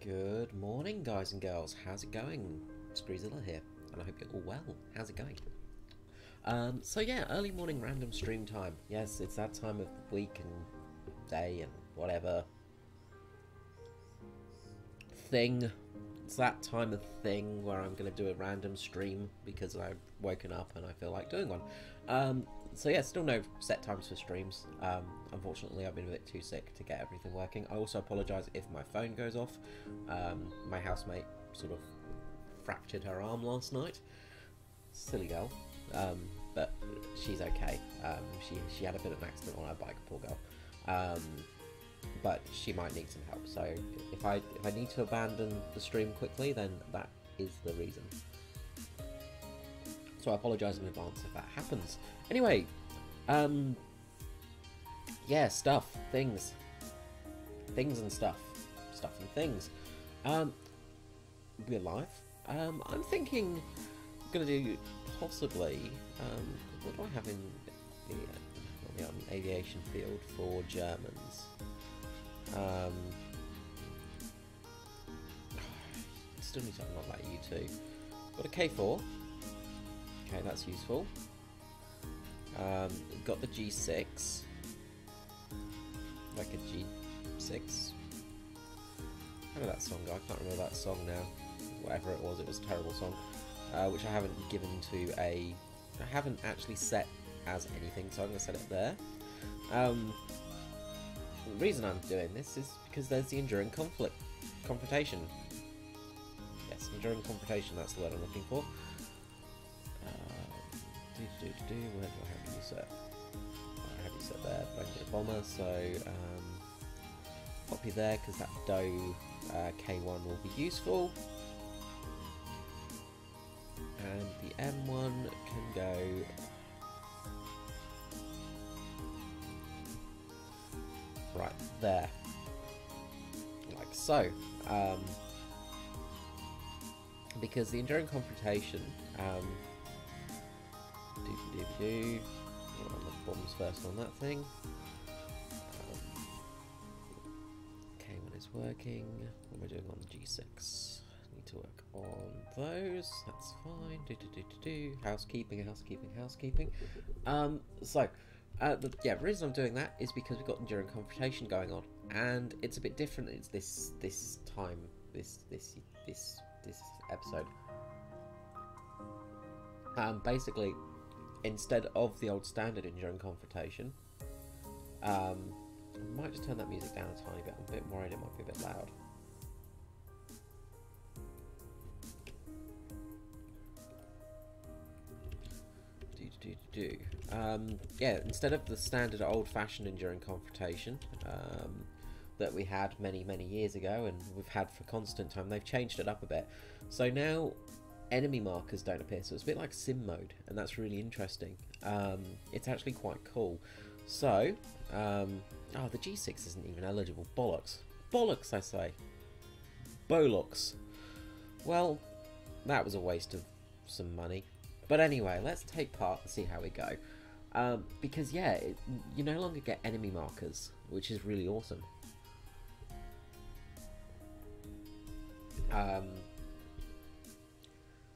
Good morning, guys and girls. How's it going? Streamzill here, and I hope you're all well. How's it going? So yeah, early morning random stream time. Yes, it's that time of the week and day and whatever thing. It's that time of thing where I'm going to do a random stream because I've woken up and I feel like doing one. So yeah, still no set times for streams. Unfortunately, I've been a bit too sick to get everything working. I also apologise if my phone goes off. My housemate sort of fractured her arm last night. Silly girl. But she's okay. She had a bit of an accident on her bike, poor girl. But she might need some help. So if I need to abandon the stream quickly, then that is the reason. So I apologise in advance if that happens. Anyway, yeah, stuff, things and stuff and things. We're live. I'm thinking I'm gonna do possibly. What do I have in the aviation field for Germans? Still need to unlock that U2. Got a K4. Okay, that's useful. Got the G6. Like a G6. I know that song, I can't remember that song now. Whatever it was a terrible song. Which I haven't given to a... I haven't actually set as anything, so I'm going to set it there. The reason I'm doing this is because there's the enduring confrontation. Yes, enduring confrontation, that's the word I'm looking for. Where do I have you set? I have you set there, but I need a bomber, so pop you there because that Doe K1 will be useful. And the M1 can go right there, like so. Because the enduring confrontation, on the bombs first on that thing. K1 is working. What am I doing on the G6? Need to work on those. That's fine. Housekeeping. The reason I'm doing that is because we've got enduring confrontation going on, and it's a bit different. It's this time, this episode. Basically, instead of the old standard enduring confrontation, I might just turn that music down a tiny bit. I'm a bit worried it might be a bit loud. Yeah, instead of the standard old-fashioned enduring confrontation that we had many years ago and we've had for constant time, they've changed it up a bit. So now enemy markers don't appear, so it's a bit like sim mode, and that's really interesting. It's actually quite cool. So, oh, the G6 isn't even eligible. Bollocks. Bollocks, I say. Bollocks. Well, that was a waste of some money. But anyway, let's take part and see how we go. Because, yeah, you no longer get enemy markers, which is really awesome.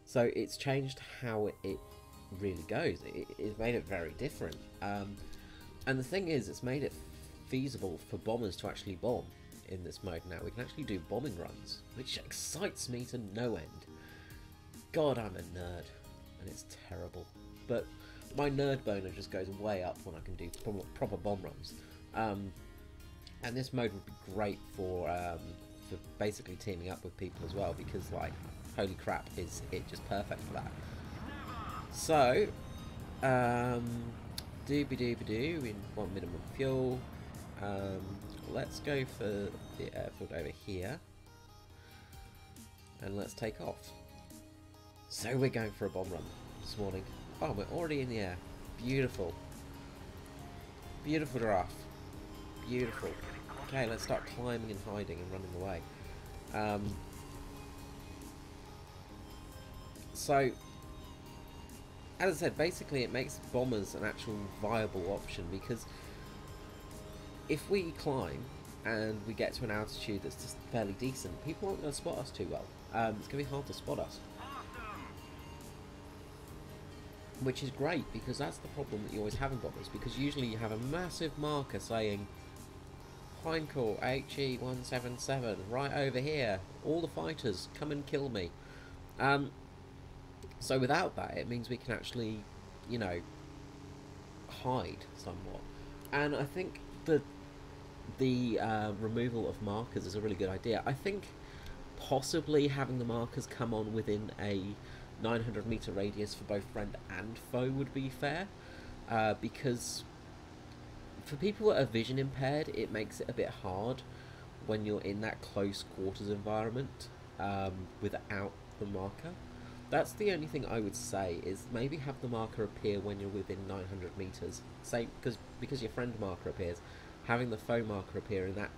So it's changed how it really goes. It's made it very different. And the thing is, it's made it feasible for bombers to actually bomb in this mode now. We can actually do bombing runs, which excites me to no end. God, I'm a nerd. And it's terrible, but my nerd boner just goes way up when I can do proper bomb runs. And this mode would be great for basically teaming up with people as well, because like, holy crap, is it just perfect for that. So, doobie-doobie-doo, we want minimum fuel. Let's go for the airfield over here, and let's take off. So we're going for a bomb run this morning. Oh, we're already in the air. Beautiful. Beautiful giraffe. Beautiful. Okay, let's start climbing and hiding and running away. So, as I said, basically it makes bombers an actual viable option, because if we climb and we get to an altitude that's just fairly decent, people aren't going to spot us too well. It's going to be hard to spot us. Which is great, because that's the problem that you always have in bombers, because usually you have a massive marker saying Heinkel HE177 right over here, all the fighters, come and kill me. So without that, it means we can actually, you know, hide somewhat. And I think the removal of markers is a really good idea. I think possibly having the markers come on within a 900-meter radius for both friend and foe would be fair, because for people that are vision impaired, it makes it a bit hard when you're in that close quarters environment without the marker. That's the only thing I would say, is maybe have the marker appear when you're within 900 meters. Say, because your friend marker appears, having the foe marker appear in that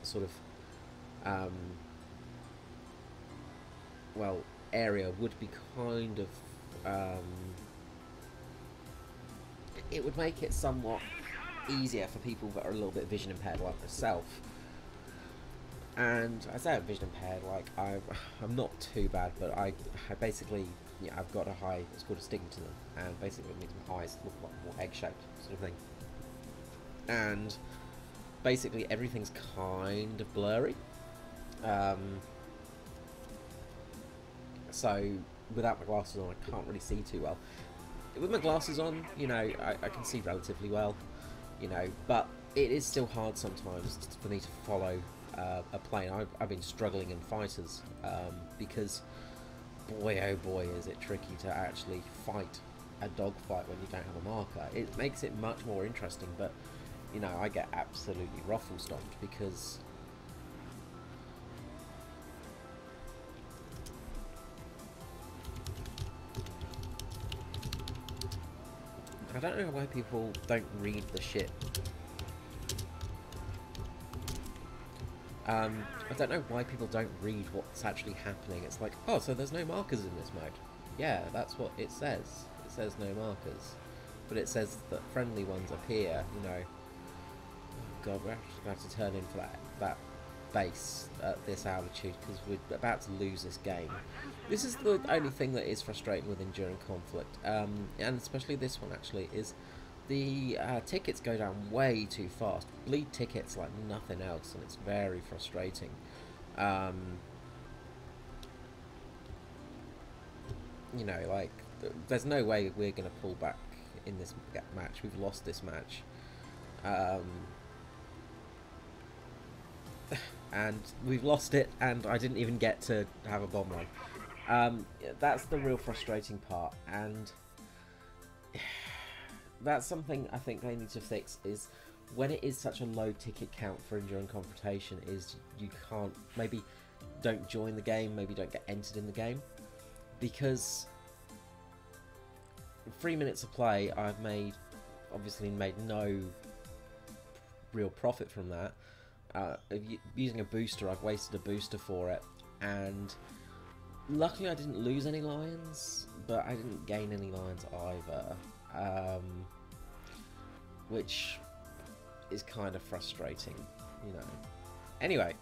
sort of well, area would be kind of it would make it somewhat easier for people that are a little bit vision impaired like myself. And I say I'm vision impaired, like I'm not too bad, but I basically, yeah, I've got a high, it's called astigmatism, and basically it makes my eyes look like more egg-shaped sort of thing. And basically everything's kind of blurry. So without my glasses on, I can't really see too well. With my glasses on, you know, I can see relatively well, you know, but it is still hard sometimes for me to follow a plane. I've been struggling in fighters because, boy oh boy, is it tricky to actually fight a dogfight when you don't have a marker. It makes it much more interesting, but, you know, I get absolutely ruffle-stomped because I don't know why people don't read the shit. I don't know why people don't read what's actually happening. It's like, oh, so there's no markers in this mode. Yeah, that's what it says. It says no markers. But it says that friendly ones appear, you know. Oh God, we're actually going to have to turn in for that base at this altitude, because we're about to lose this game. This is the only thing that is frustrating with enduring conflict, and especially this one actually, is the tickets go down way too fast. Bleed tickets like nothing else, and it's very frustrating. You know, like, there's no way we're going to pull back in this match. We've lost this match. And we've lost it, and I didn't even get to have a bomb run. That's the real frustrating part, and that's something I think they need to fix, is when it is such a low ticket count for enduring confrontation, is you can't, maybe don't join the game, maybe don't get entered in the game, because 3 minutes of play I've obviously made no real profit from that. Using a booster, I've wasted a booster for it, and luckily I didn't lose any lions, but I didn't gain any lions either, which is kind of frustrating, you know. Anyway,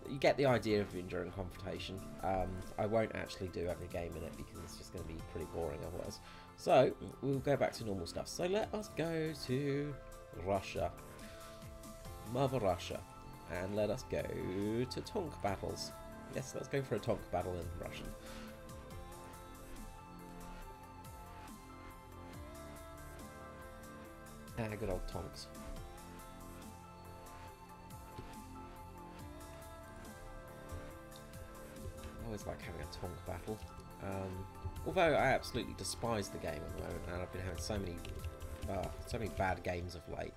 you get the idea of enduring confrontation. I won't actually do every game in it because it's just going to be pretty boring otherwise. So we'll go back to normal stuff. So let us go to Russia, Mother Russia, and let us go to Tonk battles. Yes, let's go for a Tonk battle in Russian. Good old Tonks. I always like having a Tonk battle. Although I absolutely despise the game at the moment, and I've been having so many bad games of late.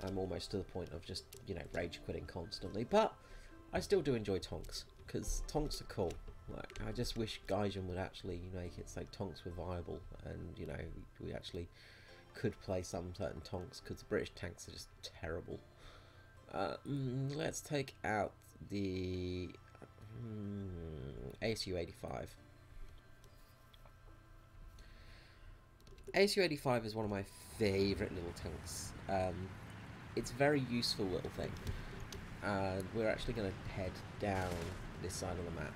I'm almost to the point of just, you know, rage quitting constantly. But I still do enjoy Tonks, because Tonks are cool. Like, I just wish Gaijin would actually make it so Tonks were viable, and, you know, we actually could play some certain Tonks, because the British tanks are just terrible. Let's take out the ASU-85. ASU-85 is one of my favourite little tanks. It's a very useful little thing. and we're actually going to head down this side of the map.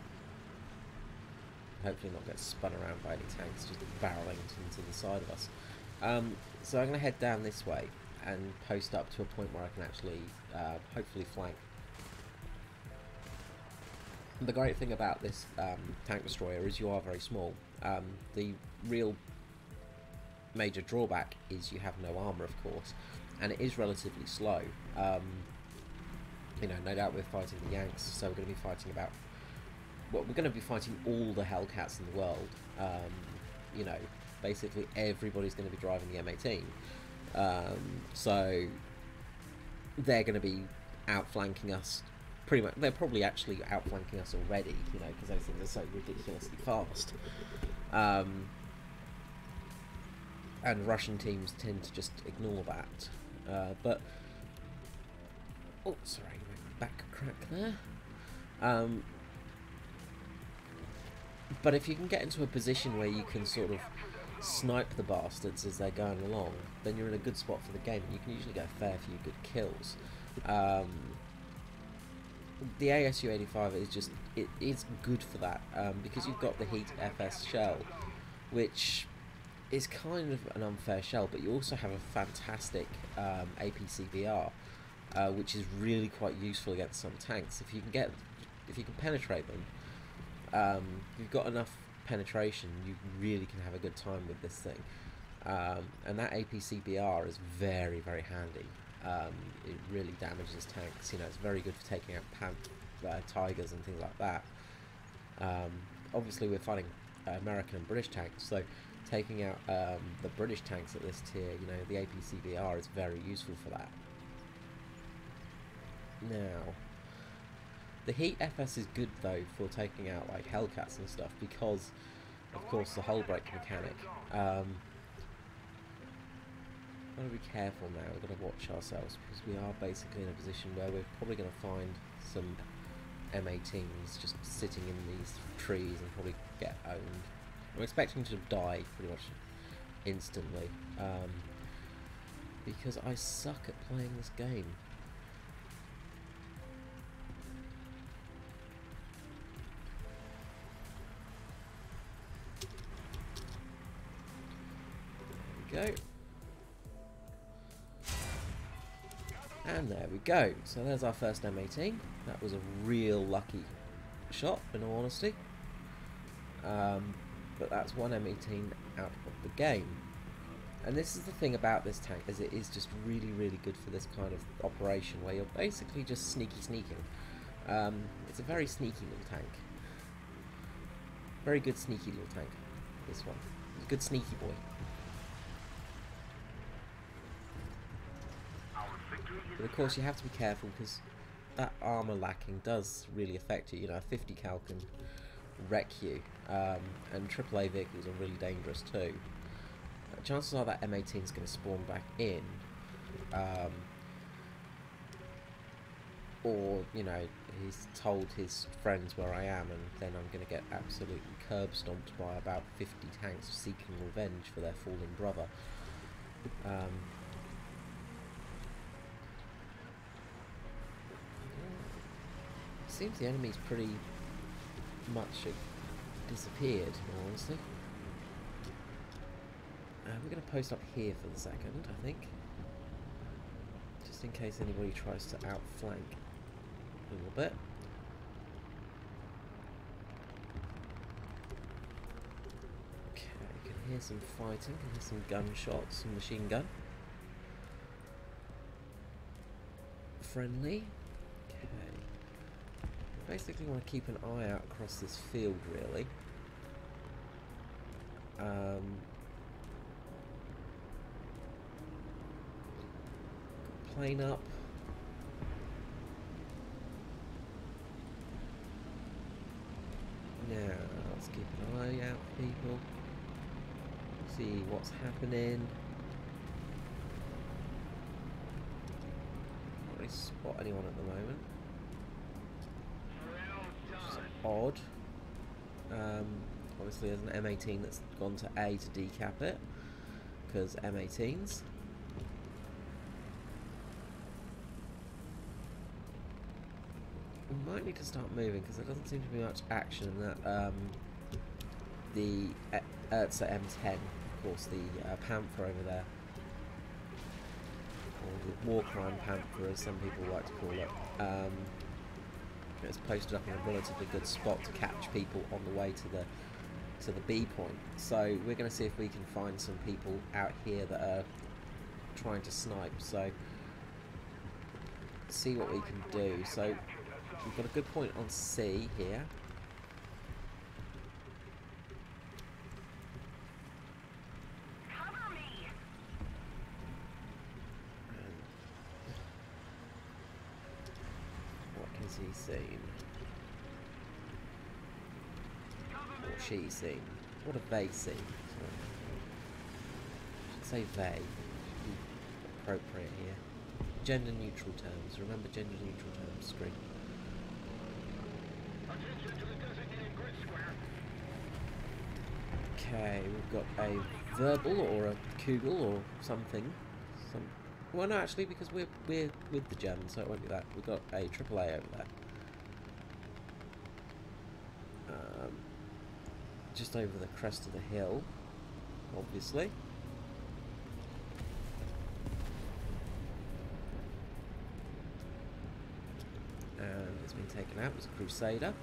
Hopefully not get spun around by any tanks just barreling into the side of us. So I'm going to head down this way and post up to a point where I can actually hopefully flank. The great thing about this tank destroyer is you are very small. The real major drawback is you have no armour, of course, and it is relatively slow. You know, no doubt we're fighting the Yanks, so we're going to be fighting about... Well, we're going to be fighting all the Hellcats in the world. You know, basically everybody's going to be driving the M18. So they're going to be outflanking us pretty much. They're probably actually outflanking us already, you know, because those things are so ridiculously fast. And Russian teams tend to just ignore that. But oh, sorry, my back crack there. But if you can get into a position where you can sort of snipe the bastards as they're going along, then you're in a good spot for the game, and you can usually get a fair few good kills. The ASU-85 is just, it is good for that, because you've got the Heat FS shell, which is kind of an unfair shell, but you also have a fantastic APCBR, which is really quite useful against some tanks. If you can penetrate them, you've got enough penetration, you really can have a good time with this thing. And that APCBR is very, very handy. It really damages tanks. You know, it's very good for taking out Tigers and things like that. Obviously, we're fighting American and British tanks, so taking out the British tanks at this tier, you know, the APCBR is very useful for that. Now, the Heat FS is good though for taking out like Hellcats and stuff because, of course, the hull break mechanic. Gotta be careful now. We've got to watch ourselves because we are basically in a position where we're probably going to find some M18s just sitting in these trees and probably get owned. I'm expecting to die pretty much instantly because I suck at playing this game. There we go. And there we go. So there's our first M18. That was a real lucky shot, in all honesty. But that's one M18 out of the game. And this is the thing about this tank, is it is just really, really good for this kind of operation where you're basically just sneaking. It's a very sneaky little tank. Very good sneaky little tank, this one. It's a good sneaky boy. But of course you have to be careful because that armour lacking does really affect you. You know, a 50 cal can wreck you, and AAA vehicles are really dangerous too. Chances are that M18 is going to spawn back in, or, you know, he's told his friends where I am, and then I'm going to get absolutely curb stomped by about 50 tanks seeking revenge for their fallen brother. Seems the enemy's pretty much disappeared, in all honesty. We're going to post up here for the second, I think. Just in case anybody tries to outflank a little bit. Okay, you can hear some fighting, you can hear some gunshots, some machine gun. Friendly. Okay. Basically want to keep an eye out across this field, really. Plane up. Now, let's keep an eye out, people. See what's happening. Can't really spot anyone at the moment. Odd. Obviously there's an M18 that's gone to A to decap it, because M18s. We might need to start moving because there doesn't seem to be much action in that. The Urza M10, of course, the Panther over there, or the War Crime Panther, as some people like to call it. It's posted up in a relatively good spot to catch people on the way to the B point. So we're going to see if we can find some people out here that are trying to snipe. So see what we can do. So we've got a good point on C here. Cover me. What has he seen? Or she seen? What have they seen? Sorry. I should say they. Should be appropriate here. Gender neutral terms. Remember gender neutral terms, screen. Attention to the designated grid square. Okay, we've got a verbal or a kugel or something. Well, no, actually, because we're with the Germans, so it won't be that. We've got a AAA over there. Just over the crest of the hill, obviously. And it's been taken out. It was a Crusader.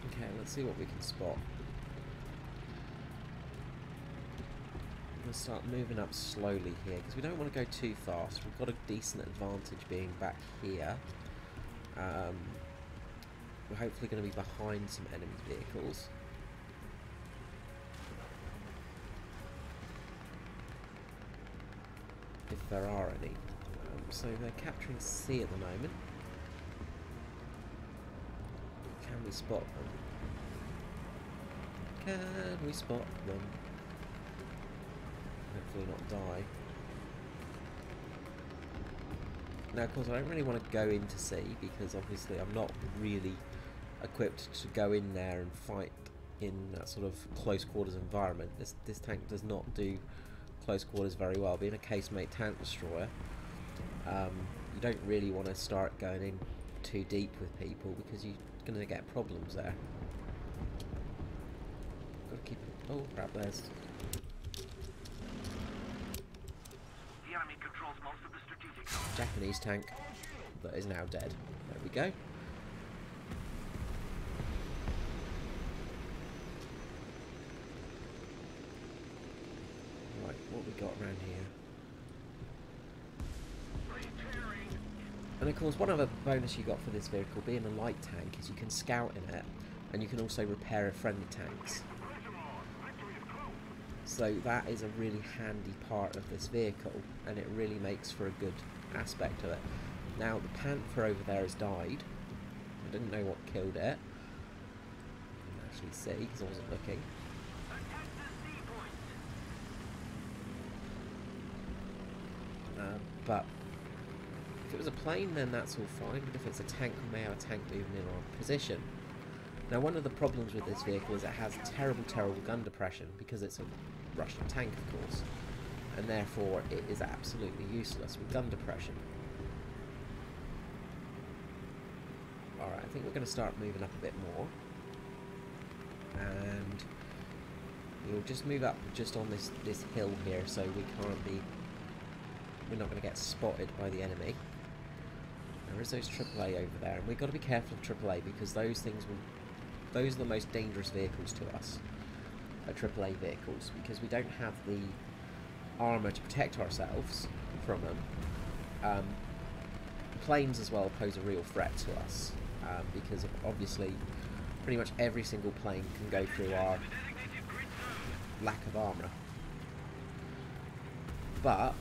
Okay, let's see what we can spot. We'll start moving up slowly here because we don't want to go too fast. We've got a decent advantage being back here. We're hopefully going to be behind some enemy vehicles. If there are any. So they're capturing C at the moment. Can we spot them? Can we spot them? Hopefully not die. Now, of course, I don't really want to go into C because obviously I'm not really equipped to go in there and fight in that sort of close quarters environment. This tank does not do close quarters very well. Being a casemate tank destroyer, you don't really want to start going in too deep with people because you're going to get problems there. Got to keep. Oh crap! There's. The enemy controls most of the strategic. Japanese tank that is now dead. There we go. Right, what we got around here? And of course, one other bonus you got for this vehicle, being a light tank, is you can scout in it, and you can also repair friendly tanks. So that is a really handy part of this vehicle, and it really makes for a good aspect of it. Now, the Panther over there has died. I didn't know what killed it. I didn't actually see, because I wasn't looking. But if it was a plane, then that's all fine, but if it's a tank, we may have a tank moving in our position. Now, one of the problems with this vehicle is it has terrible, terrible gun depression, because it's a Russian tank, of course, and therefore it is absolutely useless with gun depression. Alright, I think we're going to start moving up a bit more, and we'll just move up just on this hill here, so we're not going to get spotted by the enemy. There is those AAA over there, and we've got to be careful of AAA because those are the most dangerous vehicles to us, AAA vehicles, because we don't have the armour to protect ourselves from them. Planes as well pose a real threat to us, because obviously pretty much every single plane can go through our lack of armour. But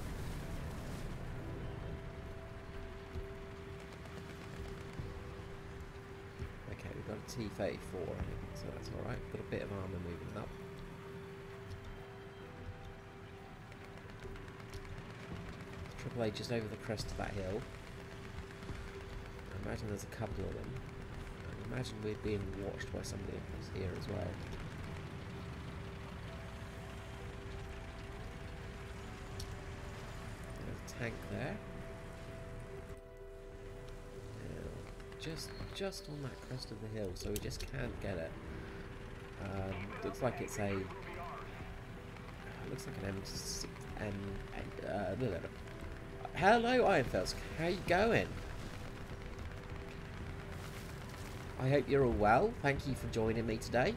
okay, we've got a T-34, I think, so that's alright. Got a bit of armour moving up. AAA just over the crest of that hill. I imagine there's a couple of them. I imagine we're being watched by somebody else here as well. tank there. Just on that crest of the hill, so we just can't get it. Looks like it's a. Looks like an M6. Hello, Ironfels. How you going? I hope you're all well. Thank you for joining me today.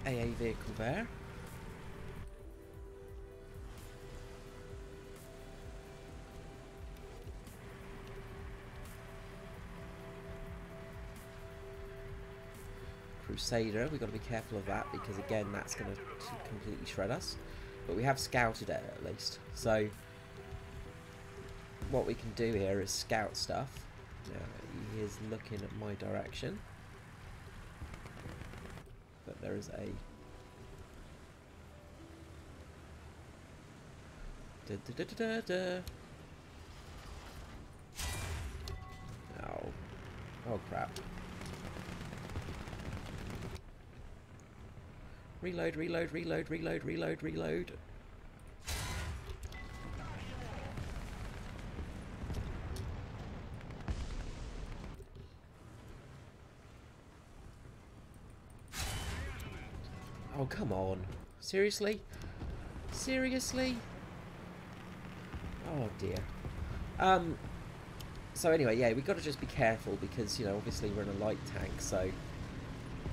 AA vehicle there. Crusader, we've got to be careful of that because again that's going to completely shred us. But we have scouted it at least. So what we can do here is scout stuff. Now he is looking at my direction. But there is a oh crap. Reload, reload, reload, reload, reload, reload. Oh, come on. Seriously? Seriously? Oh, dear. So anyway, yeah, we've got to just be careful because, you know, obviously we're in a light tank, so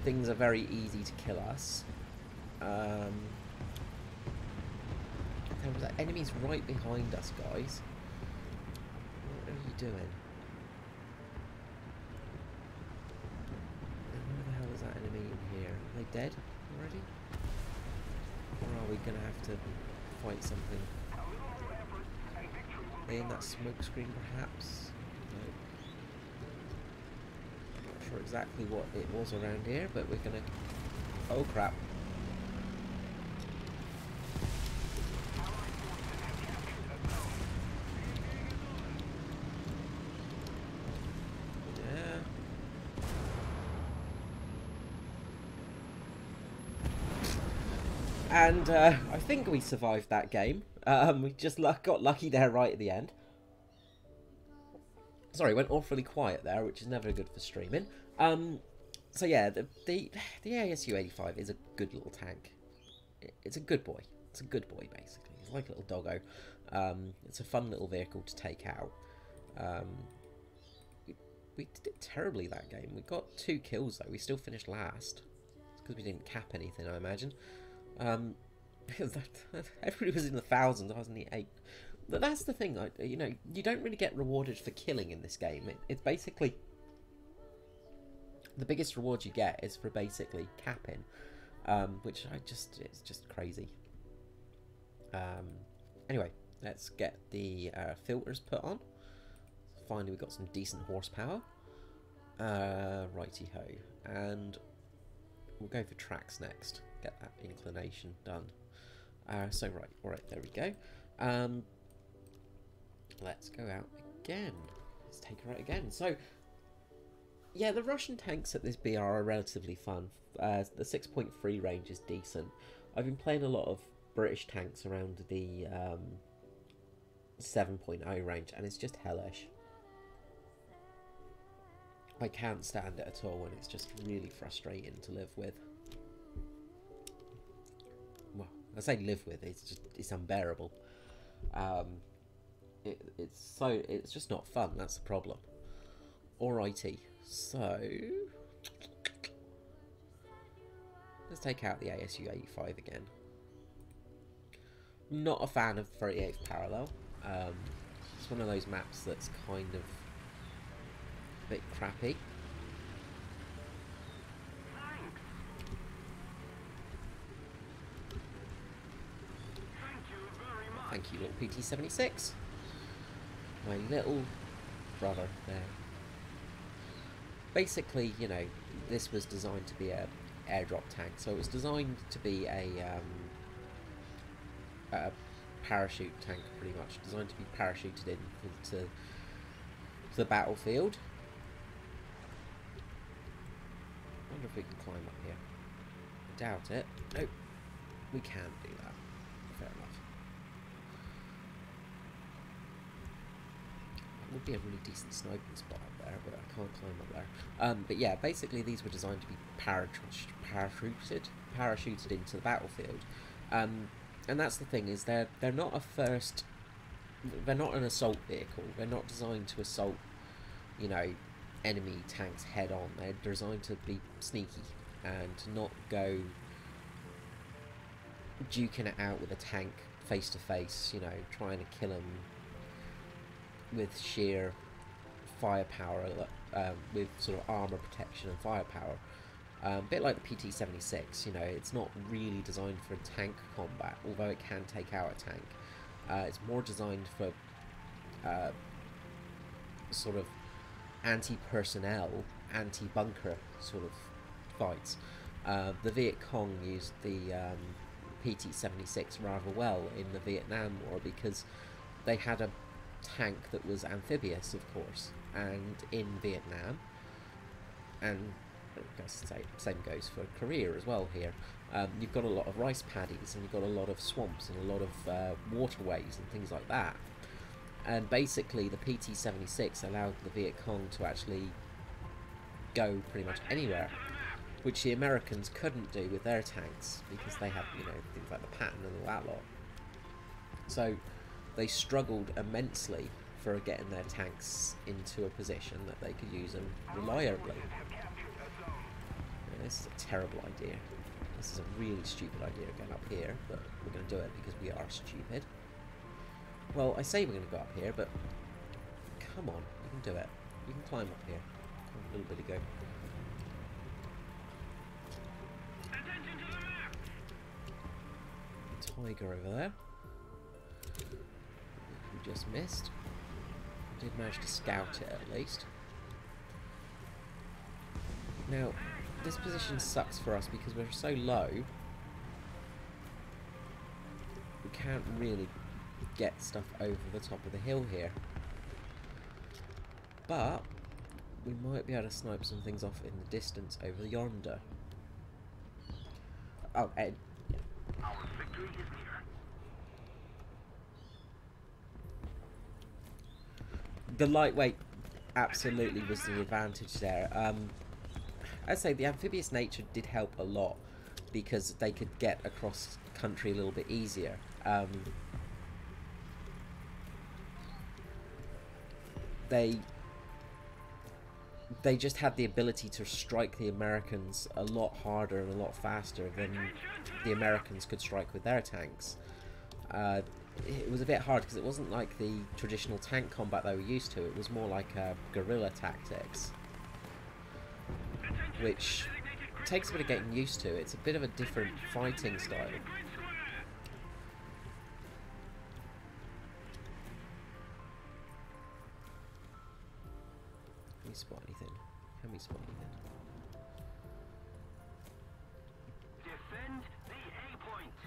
things are very easy to kill us. There was enemies right behind us, guys. What are you doing? Where the hell is that enemy in here? Are they dead already? Or are we going to have to fight something? Are they in that smoke screen, perhaps? No. Not sure exactly what it was around here, but we're going to... Oh, crap. And I think we survived that game. We just got lucky there right at the end. Sorry, went awfully quiet there, which is never good for streaming. So yeah, the ASU-85 is a good little tank. It's a good boy. It's a good boy, basically. It's like a little doggo. It's a fun little vehicle to take out. We did terribly that game. We got 2 kills, though. We still finished last. It's because we didn't cap anything, I imagine. Everybody was in the thousands, I was in the 8. But that's the thing, you know, you don't really get rewarded for killing in this game. It's basically the biggest reward you get is for basically capping, which it's just crazy. Anyway, let's get the filters put on. Finally, we got some decent horsepower. Righty ho, and we'll go for tracks next. Get that inclination done. So right, there we go. Let's go out again. Let's take her out again. So, yeah, the Russian tanks at this BR are relatively fun. The 6.3 range is decent. I've been playing a lot of British tanks around the 7.0 range, and it's just hellish. I can't stand it at all, and it's just really frustrating to live with. Well, I say live with, it's unbearable. It's just not fun, that's the problem. Alrighty, so let's take out the ASU-85 again. Not a fan of 38th parallel. It's one of those maps that's kind of a bit crappy. Thank you, little PT-76. My little brother there. Basically, you know, this was designed to be a airdrop tank, so it was designed to be a parachute tank, pretty much. Designed to be parachuted into the battlefield. if we can climb up here. I doubt it. Nope. We can do that. Fair enough. That would be a really decent sniping spot up there, but I can't climb up there. But yeah, basically these were designed to be parachuted into the battlefield. And that's the thing, is they're not they're not an assault vehicle. They're not designed to assault, you know, enemy tanks head on. They're designed to be sneaky and to not go duking it out with a tank face to face, you know, trying to kill them with sheer firepower, with sort of armor protection and firepower. A bit like the PT-76, you know, it's not really designed for tank combat, although it can take out a tank. It's more designed for sort of anti-personnel, anti-bunker sort of fights. The Viet Cong used the PT-76 rather well in the Vietnam War because they had a tank that was amphibious, of course, and in Vietnam, and I guess same goes for Korea as well here, you've got a lot of rice paddies, and you've got a lot of swamps and a lot of waterways and things like that. And basically the PT-76 allowed the Viet Cong to actually go pretty much anywhere, which the Americans couldn't do with their tanks because they had, you know, things like the Patton and all that lot. So they struggled immensely for getting their tanks into a position that they could use them reliably. This is a terrible idea. This is a really stupid idea going up here, but we're going to do it because we are stupid. Well, I say we're going to go up here, but come on, you can do it. You can climb up here. A little bit ago. Tiger over there. We just missed. We did manage to scout it at least. Now, this position sucks for us because we're so low. We can't really get stuff over the top of the hill here. But we might be able to snipe some things off in the distance over yonder. Oh, Ed. Yeah. Our victory is near. The lightweight absolutely was the advantage there. I'd say the amphibious nature did help a lot because they could get across country a little bit easier. They just had the ability to strike the Americans a lot harder and a lot faster than the Americans could strike with their tanks. It was a bit hard because it wasn't like the traditional tank combat they were used to. It was more like guerrilla tactics, which takes a bit of getting used to. It's a bit of a different fighting style. Can we spot anything? Can we spot anything? Defend the A point.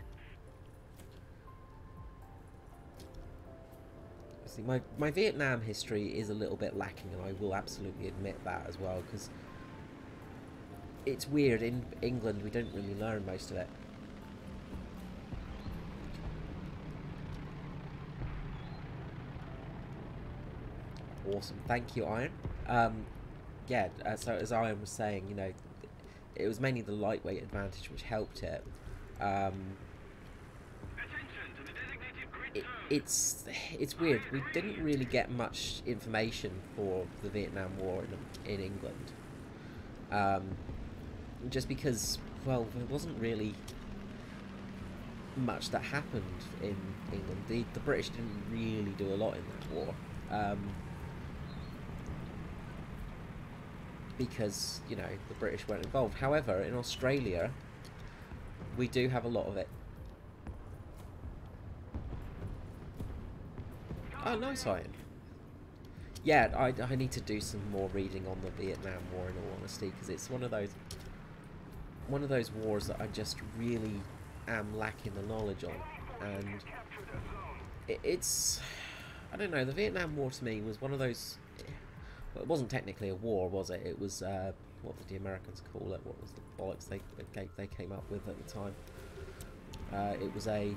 See, my Vietnam history is a little bit lacking, and I will absolutely admit that as well, because it's weird. In England, we don't really learn most of it. Awesome, thank you, Iron. Yeah, so as Iron was saying, you know, it was mainly the lightweight advantage which helped it. It's weird. We didn't really get much information for the Vietnam War in England. Just because, well, there wasn't really much that happened in England. The British didn't really do a lot in that war. Because, you know, the British weren't involved. However, in Australia, we do have a lot of it. Oh, nice, Iron. Yeah, I need to do some more reading on the Vietnam War, in all honesty, because it's one of those wars that I just really am lacking the knowledge on. And it's, I don't know, the Vietnam War to me was one of those Well, it wasn't technically a war, was it? It was, what did the Americans call it? What was the bollocks they came up with at the time? It was a...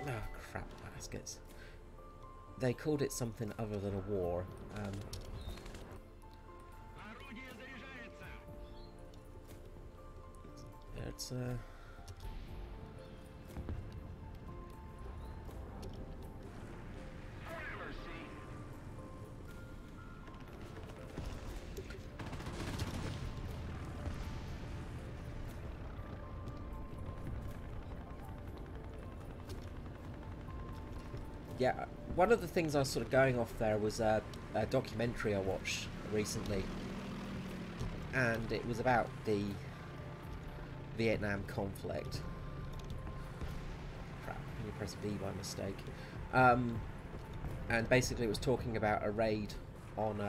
Oh, crap baskets. They called it something other than a war. It's yeah, one of the things I was sort of going off there was a documentary I watched recently, and it was about the Vietnam conflict. Crap, you press V by mistake. And basically it was talking about a raid on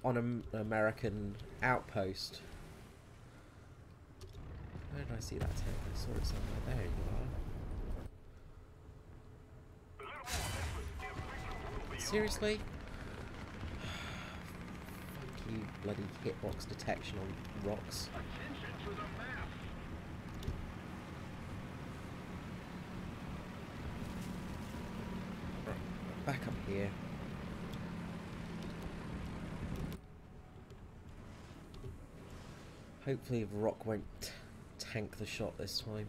an American outpost. Where did I see that tank? I saw it somewhere. There you are. Seriously? Fuck you, bloody hitbox detection on rocks. Back up here. Hopefully the rock won't tank the shot this time.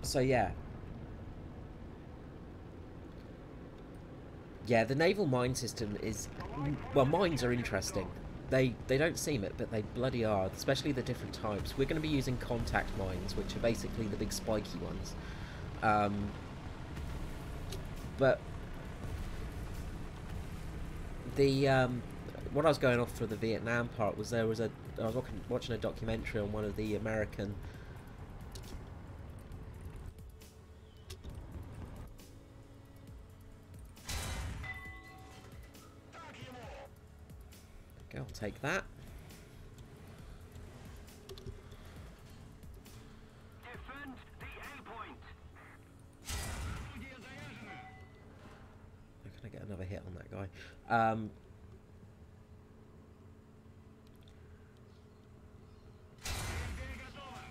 So yeah. Yeah, the naval mine system is... Well, mines are interesting. They don't seem it, but they bloody are, especially the different types. We're going to be using contact mines, which are basically the big spiky ones. But the what I was going off for the Vietnam part was I was watching a documentary on one of the American okay, I'll take that. Defend the A point. Can I get another hit on that guy?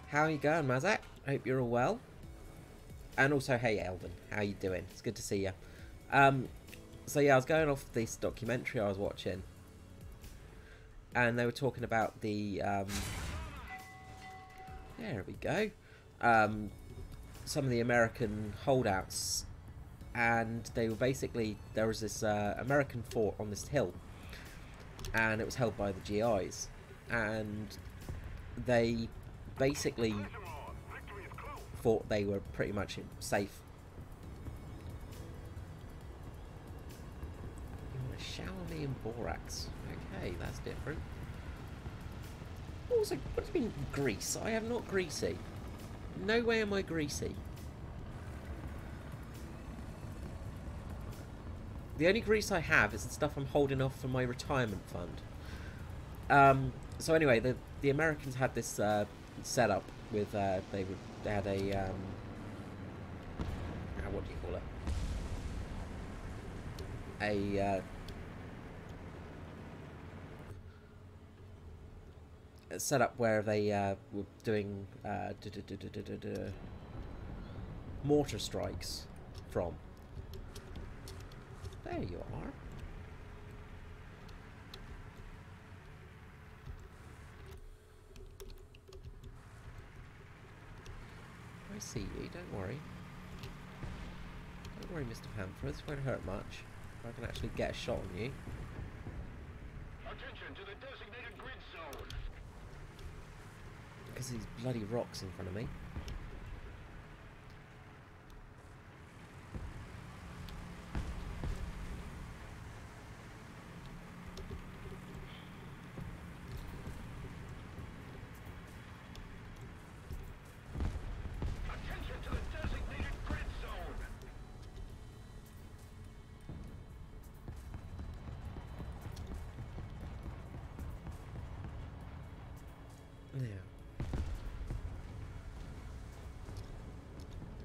How are you going, Mazak? Hope you're all well. And also, hey, Elvin, how you doing? It's good to see you. So yeah, I was going off this documentary I was watching, and they were talking about the there we go, some of the American holdouts, and they were basically, there was this American fort on this hill, and it was held by the GIs, and they basically thought they were pretty much safe. You want to shower me in borax? Okay, that's different. Also, what do you mean grease? I am not greasy. No way am I greasy. The only grease I have is the stuff I'm holding off for my retirement fund. So anyway, the Americans had this setup with they had a what do you call it? A setup where they were doing mortar strikes from. There you are. I see you, don't worry. Don't worry, Mr. Panther, this won't hurt much. I can actually get a shot on you. Attention to the designated grid zone. Because of these bloody rocks in front of me. Now.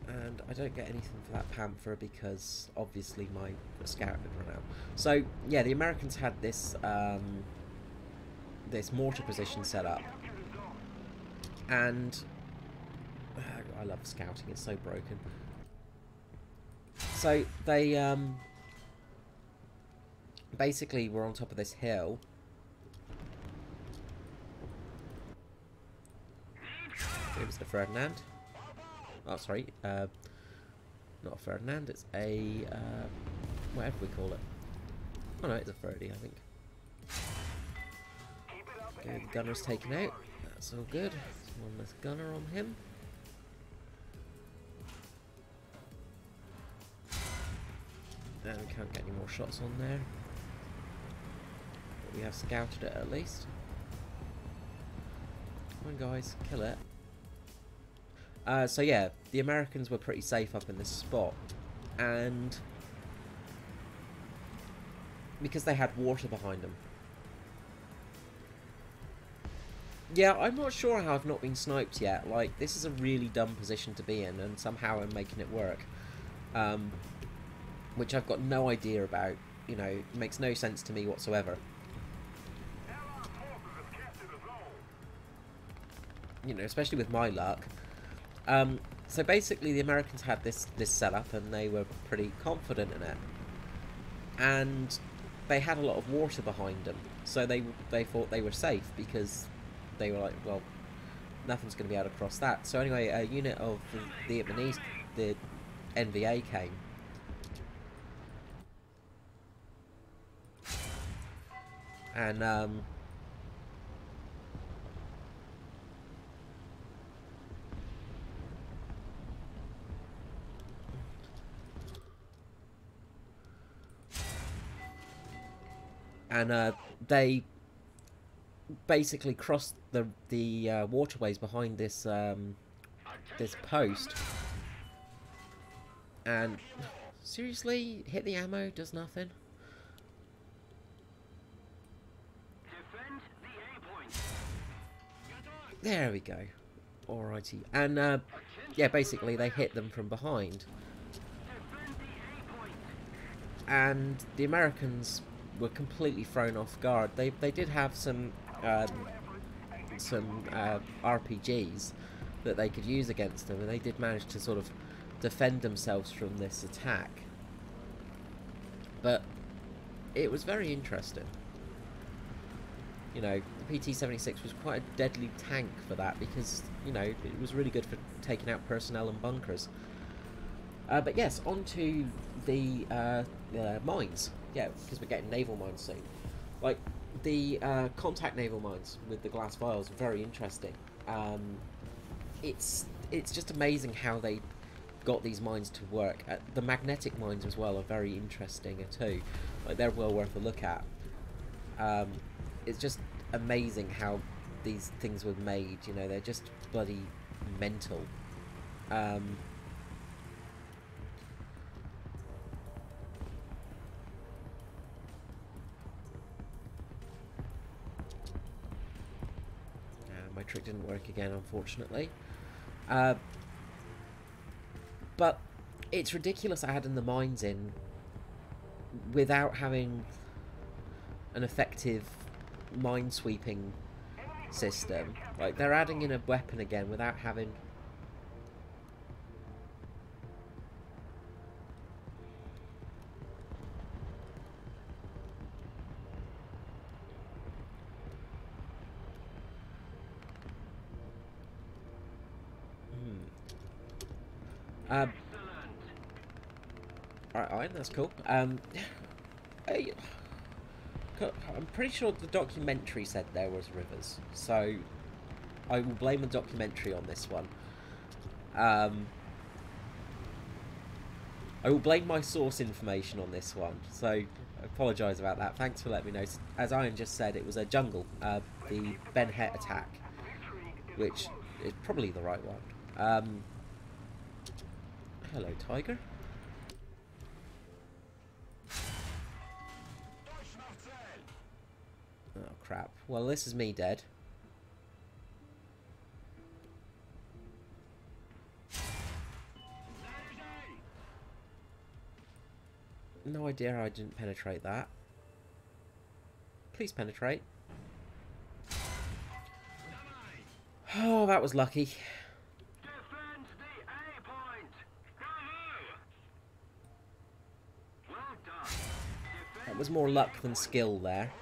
And I don't get anything for that panther because obviously my scout had run out. So yeah, the Americans had this this mortar position set up, and I love scouting, it's so broken. So they basically were on top of this hill. It was the Ferdinand. Oh, sorry, not a Ferdinand, it's a, whatever we call it. Oh no, it's a Ferdy, I think. Okay, the gunner's taken out, that's all good. One less gunner on him. And we can't get any more shots on there. But we have scouted it at least. Come on guys, kill it. So yeah, the Americans were pretty safe up in this spot, and because they had water behind them. Yeah, I'm not sure how I've not been sniped yet. Like, this is a really dumb position to be in, and somehow I'm making it work. Which I've got no idea about. You know, it makes no sense to me whatsoever. You know, especially with my luck. So basically the Americans had this setup and they were pretty confident in it, and they had a lot of water behind them, so they thought they were safe because they were like, well, nothing's going to be able to cross that. So anyway, a unit of the Vietnamese, the NVA, came and they basically crossed the waterways behind this this post, and seriously, hit the ammo, does nothing. There we go. Alrighty, and yeah, basically they hit them from behind, and the Americans were completely thrown off guard. They did have some RPGs that they could use against them, and they did manage to sort of defend themselves from this attack. But it was very interesting. You know, the PT-76 was quite a deadly tank for that because, you know, it was really good for taking out personnel and bunkers. But yes, on to the mines. Yeah, because we're getting naval mines soon. Like, the contact naval mines with the glass vials are very interesting. It's just amazing how they got these mines to work. The magnetic mines as well are very interesting too. Like, they're well worth a look at. It's just amazing how these things were made. You know, they're just bloody mental. My trick didn't work again, unfortunately. But it's ridiculous adding the mines in without having an effective mine-sweeping system. Like, they're adding in a weapon again without having... Alright, that's cool. I'm pretty sure the documentary said there was rivers, so I will blame the documentary on this one. I will blame my source information on this one, so I apologise about that. Thanks for letting me know. As Ian just said, it was a jungle, the Ben Het attack, which is probably the right one. Hello, Tiger. Oh, crap. Well, this is me dead. No idea how I didn't penetrate that. Please penetrate. Oh, that was lucky. Defend the A point. Bravo. Well done. That was more luck than skill there.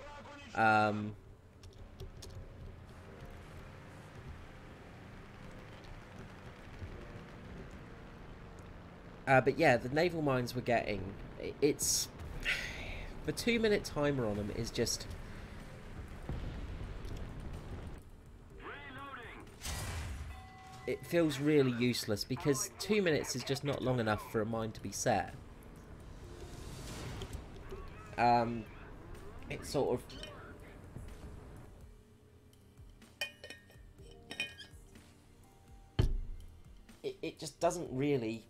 But yeah, the naval mines we're getting, it's... The 2-minute timer on them is just... It feels really useless because 2 minutes is just not long enough for a mine to be set. It's sort of... It just doesn't really...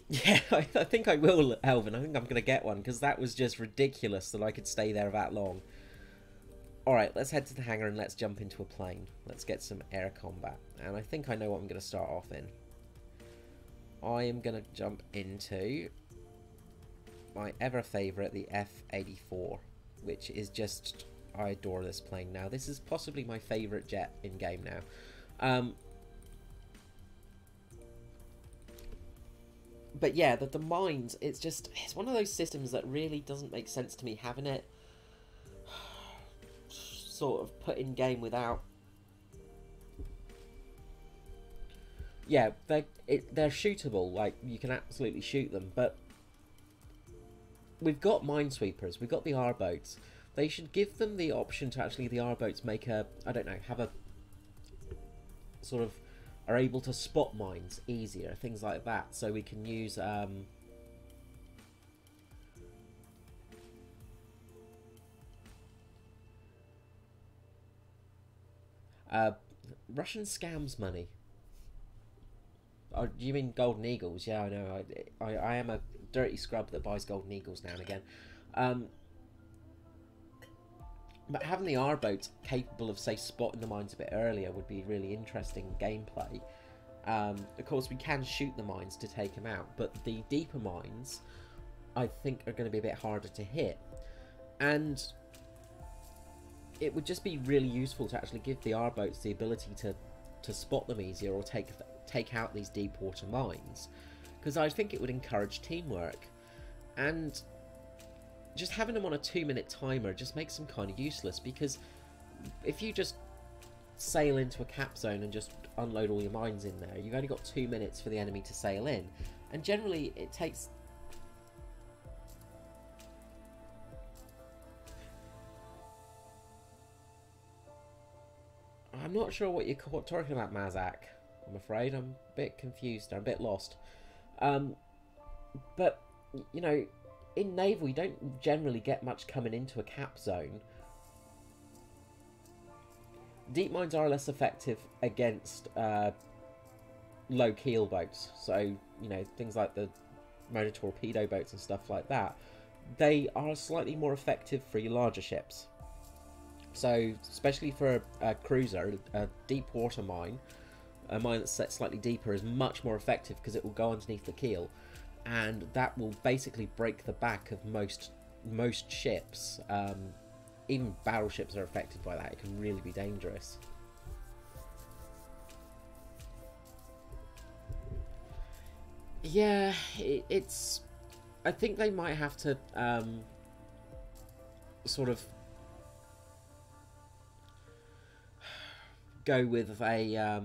Yeah, I think I will, Elvin. I think I'm going to get one, because that was just ridiculous that I could stay there that long. Alright, let's head to the hangar and let's jump into a plane. Let's get some air combat. And I think I know what I'm going to start off in. I am going to jump into my ever-favourite, the F-84, which is just... I adore this plane now. This is possibly my favourite jet in-game now. But yeah, the mines, it's one of those systems that really doesn't make sense to me, having it sort of put in game without... Yeah, they're shootable, like, you can absolutely shoot them, but we've got minesweepers, we've got the R-boats. They should give them the option to actually, the R-boats make a, I don't know, have a sort of, are able to spot mines easier, things like that, so we can use Russian scams money. Oh, do you mean golden eagles? Yeah, I know. I am a dirty scrub that buys golden eagles now and again. But having the R-boats capable of, say, spotting the mines a bit earlier would be really interesting gameplay. Of course, we can shoot the mines to take them out, but the deeper mines, I think, are going to be a bit harder to hit. And it would just be really useful to actually give the R-boats the ability to spot them easier or take out these deep water mines, because I think it would encourage teamwork. And just having them on a 2-minute timer just makes them kind of useless, because if you just sail into a cap zone and just unload all your mines in there, you've only got 2 minutes for the enemy to sail in, and generally it takes... I'm not sure what you're talking about, Mazak. I'm afraid I'm a bit confused. I'm a bit lost. But, you know, in naval, you don't generally get much coming into a cap zone. Deep mines are less effective against low keel boats. So, you know, things like the motor torpedo boats and stuff like that. They are slightly more effective for your larger ships. So, especially for a cruiser, a deep water mine, a mine that's set slightly deeper, is much more effective because it will go underneath the keel, and that will basically break the back of most ships. Even battleships are affected by that. It can really be dangerous. Yeah, it's... I think they might have to sort of go with a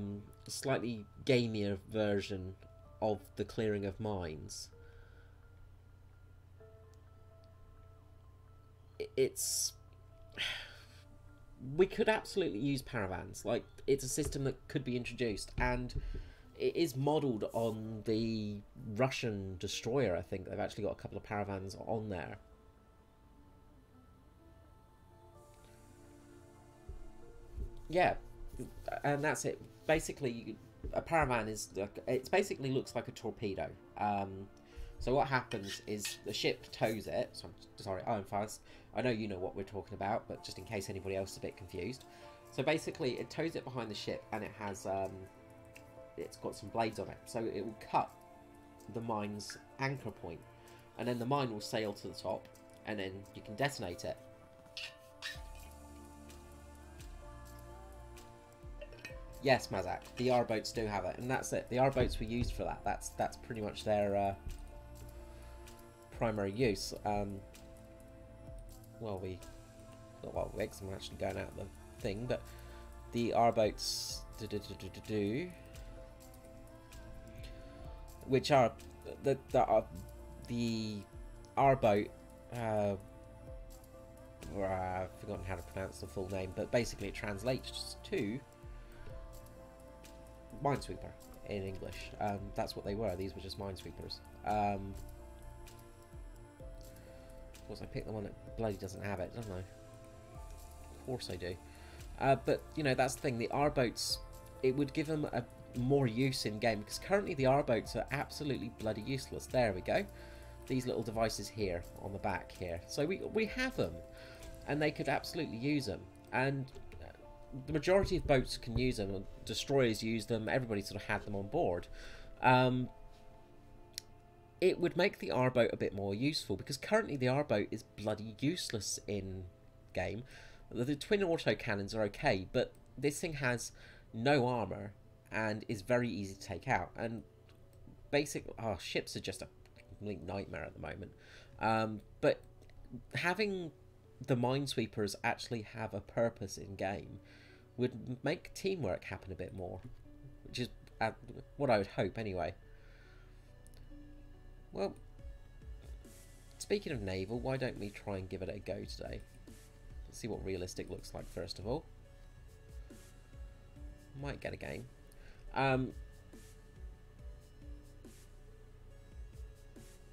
slightly gamier version of the clearing of mines. It's... We could absolutely use paravans. Like, it's a system that could be introduced, and it is modelled on the Russian destroyer, I think. They've actually got a couple of paravans on there. Yeah, and that's it. Basically, a paravan is... It basically looks like a torpedo. So what happens is the ship tows it. So sorry, I'm fast. I know you know what we're talking about, but just in case anybody else is a bit confused. So basically, it tows it behind the ship, and it has... it's got some blades on it, so it will cut the mine's anchor point, and then the mine will sail to the top, and then you can detonate it. Yes, Mazak, the R boats do have it, and that's it. The R boats were used for that. That's pretty much their primary use. Well, Wix, I'm actually going out of the thing, but the R boats which are the R boat. I've forgotten how to pronounce the full name, but basically it translates to minesweeper in English. That's what they were. These were just minesweepers. Of course, I picked the one that bloody doesn't have it, don't I? Of course I do. But, you know, that's the thing. The R-boats, it would give them a more use in-game, because currently the R-boats are absolutely bloody useless. There we go. These little devices here, on the back here. So we have them, and they could absolutely use them. And the majority of boats can use them. Destroyers use them. Everybody sort of had them on board. It would make the R-boat a bit more useful, because currently the R-boat is bloody useless in game. The twin autocannons are okay, but this thing has no armor and is very easy to take out. And ships are just a complete nightmare at the moment. But having the minesweepers actually have a purpose in game would make teamwork happen a bit more, which is what I would hope anyway. Well, speaking of naval, why don't we try and give it a go today? Let's see what realistic looks like first of all. Might get a game.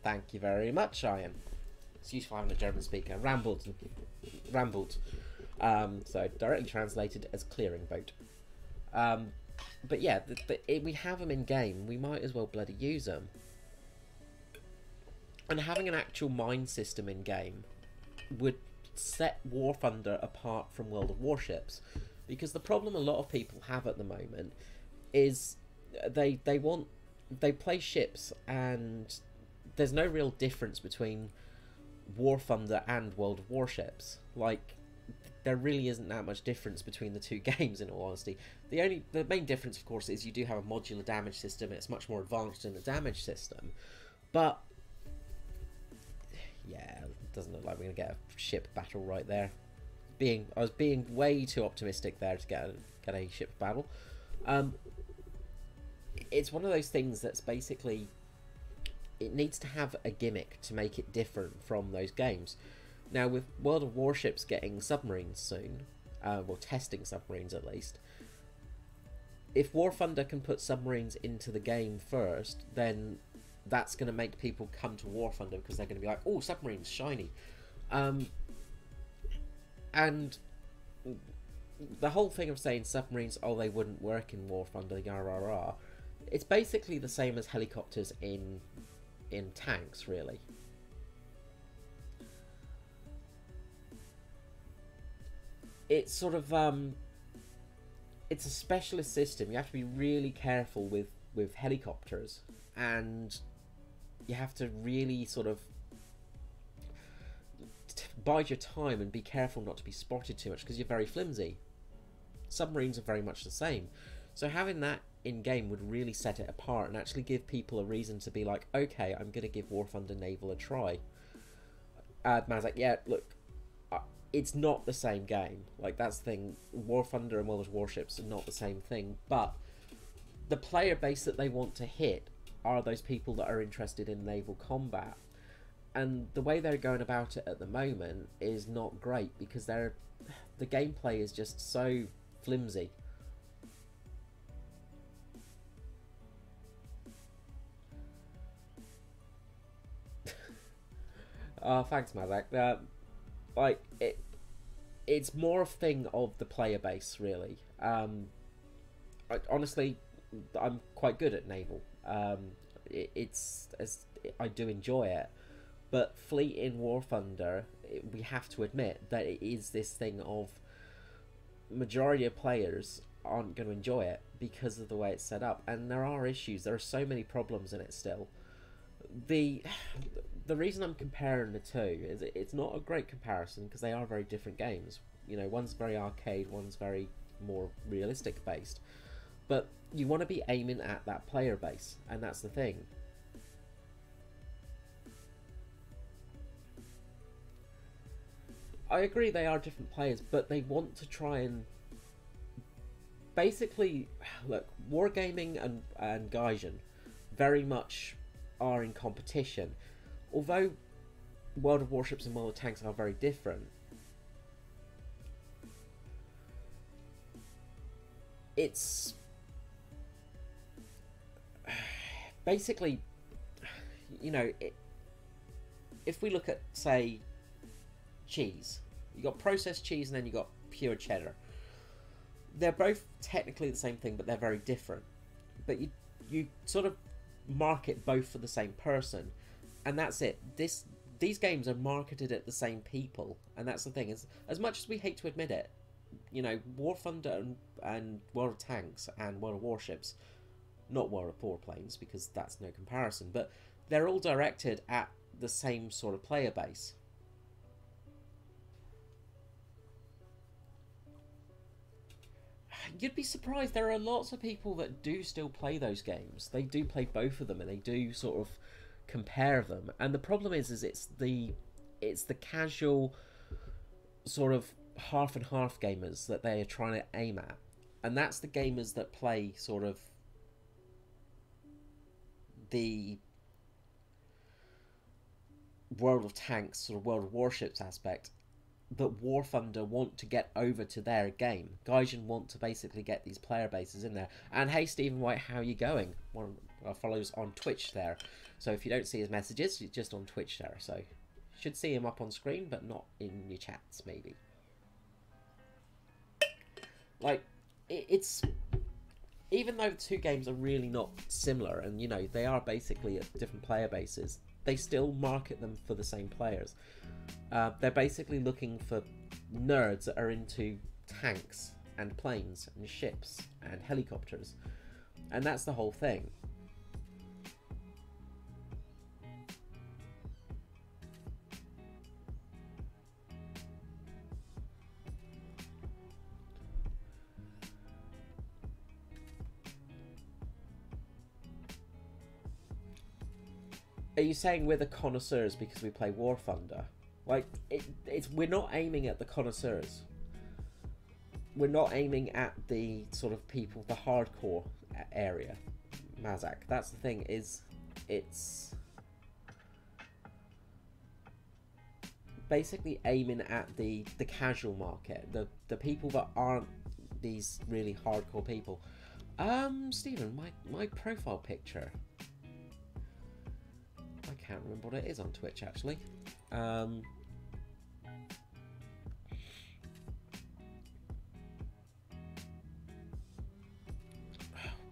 Thank you very much, Ian. It's useful having a German speaker. Rambled. So directly translated as clearing boat. But yeah, we have them in game. We might as well bloody use them. And having an actual mine system in game would set War Thunder apart from World of Warships, because the problem a lot of people have at the moment is they play ships, and there's no real difference between War Thunder and World of Warships. Like, there really isn't that much difference between the two games, in all honesty. The main difference, of course, is you do have a modular damage system, and it's much more advanced in the damage system. But yeah, it doesn't look like we're gonna get a ship battle right there. I was being way too optimistic there to get a ship battle. It's one of those things that's basically, it needs to have a gimmick to make it different from those games. Now, with World of Warships getting submarines soon, well, testing submarines at least, if War Thunder can put submarines into the game first, then that's going to make people come to War Thunder, because they're going to be like, oh, submarines, shiny. And the whole thing of saying submarines, oh, they wouldn't work in War Thunder, yah, rah, rah, it's basically the same as helicopters in tanks, really. It's sort of, it's a specialist system. You have to be really careful with helicopters, and you have to really sort of bide your time and be careful not to be spotted too much, because you're very flimsy. Submarines are very much the same. So having that in-game would really set it apart and actually give people a reason to be like, okay, I'm going to give War Thunder Naval a try. Man's like, yeah, look, it's not the same game. Like, that's the thing. War Thunder and World of Warships are not the same thing, but the player base that they want to hit are those people that are interested in naval combat. And the way they're going about it at the moment is not great, because the gameplay is just so flimsy. Thanks, Mazak. Like, it's more a thing of the player base, really. Honestly, I'm quite good at naval. I do enjoy it, but Fleet in War Thunder, we have to admit that it is this thing of majority of players aren't going to enjoy it because of the way it's set up, and there are issues. There are so many problems in it still. the the reason I'm comparing the two is it's not a great comparison because they are very different games. You know, one's very arcade, one's very more realistic based. But you want to be aiming at that player base, and that's the thing. I agree they are different players, but they want to try and basically look. Wargaming and Gaijin very much are in competition. Although World of Warships and World of Tanks are very different, it's basically, you know, if we look at, say, cheese, you got processed cheese and then you got pure cheddar. They're both technically the same thing, but they're very different. But you sort of market both for the same person, and that's it. These games are marketed at the same people, and that's the thing. Is as much as we hate to admit it, you know, War Thunder and World of Tanks and World of Warships, not World of Warplanes because that's no comparison, but they're all directed at the same sort of player base. You'd be surprised, there are lots of people that do still play those games. They do play both of them, and they do sort of compare them. And the problem is it's the casual sort of half and half gamers that they are trying to aim at, and that's the gamers that play sort of the World of Tanks, sort of World of Warships aspect, that War Thunder want to get over to their game. Gaijin want to basically get these player bases in there. And hey, Stephen White, how are you going? One of our followers on Twitch there. So if you don't see his messages, you're just on Twitch there. So you should see him up on screen, but not in your chats, maybe. Like, it's... Even though the two games are really not similar, and, you know, they are basically at different player bases, they still market them for the same players. They're basically looking for nerds that are into tanks and planes and ships and helicopters, and that's the whole thing. Are you saying we're the connoisseurs because we play War Thunder? Like, we're not aiming at the connoisseurs. We're not aiming at the sort of people, the hardcore area. Mazak, that's the thing, is it's basically aiming at the casual market, the people that aren't these really hardcore people. Stephen, my profile picture, I can't remember what it is on Twitch actually.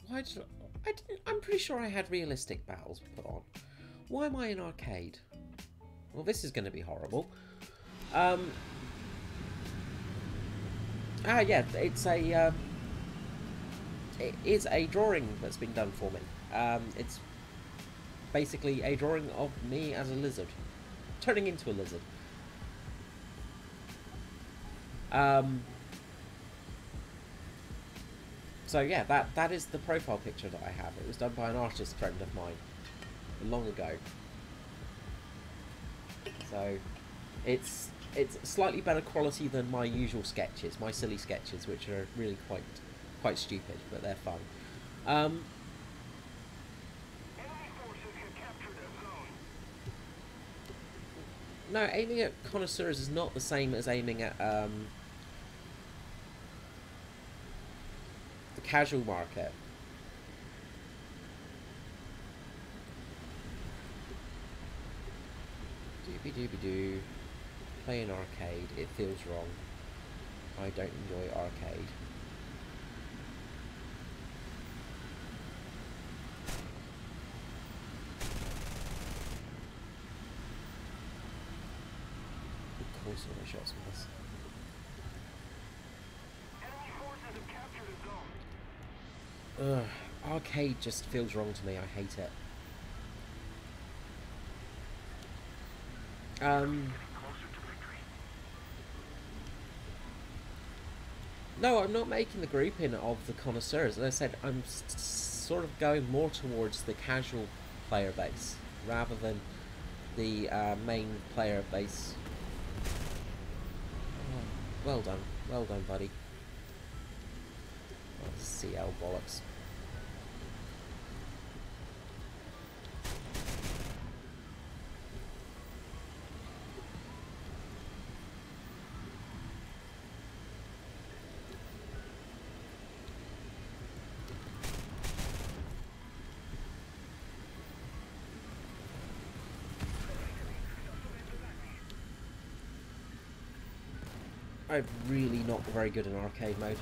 Why did I didn't, I'm pretty sure I had realistic battles put on. Why am I in arcade? Well, this is going to be horrible. Yeah, it's a it is a drawing that's been done for me. It's basically a drawing of me as a lizard, turning into a lizard. So yeah, that is the profile picture that I have. It was done by an artist friend of mine long ago. So it's slightly better quality than my usual sketches, my silly sketches, which are really quite stupid, but they're fun. No, aiming at connoisseurs is not the same as aiming at the casual market. Doobie-doobie-doo. Play an arcade, it feels wrong. I don't enjoy arcade. Of course all my shots miss. Ugh, arcade just feels wrong to me, I hate it. Closer to victory. No, I'm not making the grouping of the connoisseurs. As I said, I'm sort of going more towards the casual player base rather than the main player base. Oh, well done, buddy. Oh, CL bollocks. I'm really not very good in arcade mode.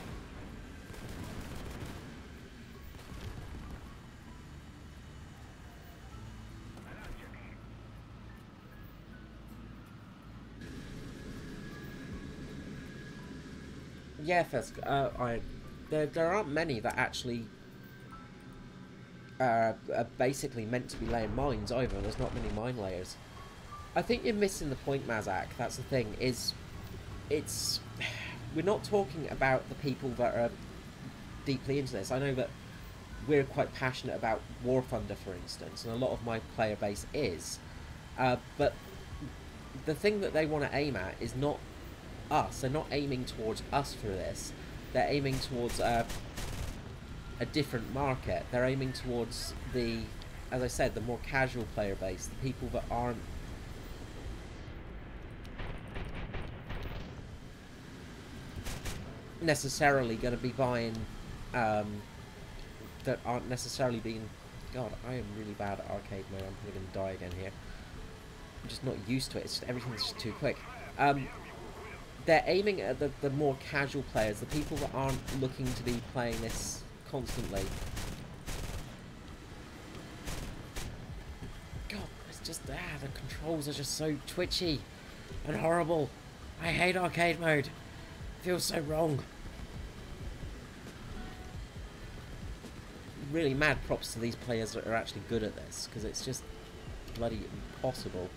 Yeah, Fesk, there aren't many that actually are basically meant to be laying mines either. There's not many mine layers. I think you're missing the point, Mazak. That's the thing, we're not talking about the people that are deeply into this. I know that we're quite passionate about War Thunder, for instance, and a lot of my player base is. But the thing that they want to aim at is not us. They're not aiming towards us for this. They're aiming towards a different market. They're aiming towards the, as I said, the more casual player base, the people that aren't necessarily going to be buying, that aren't necessarily being. God, I am really bad at arcade mode. I'm probably going to die again here. I'm just not used to it. It's just, everything's just too quick. They're aiming at the more casual players, the people that aren't looking to be playing this constantly. God, it's just the controls are just so twitchy and horrible. I hate arcade mode. It feels so wrong. Really mad props to these players that are actually good at this, because it's just bloody impossible.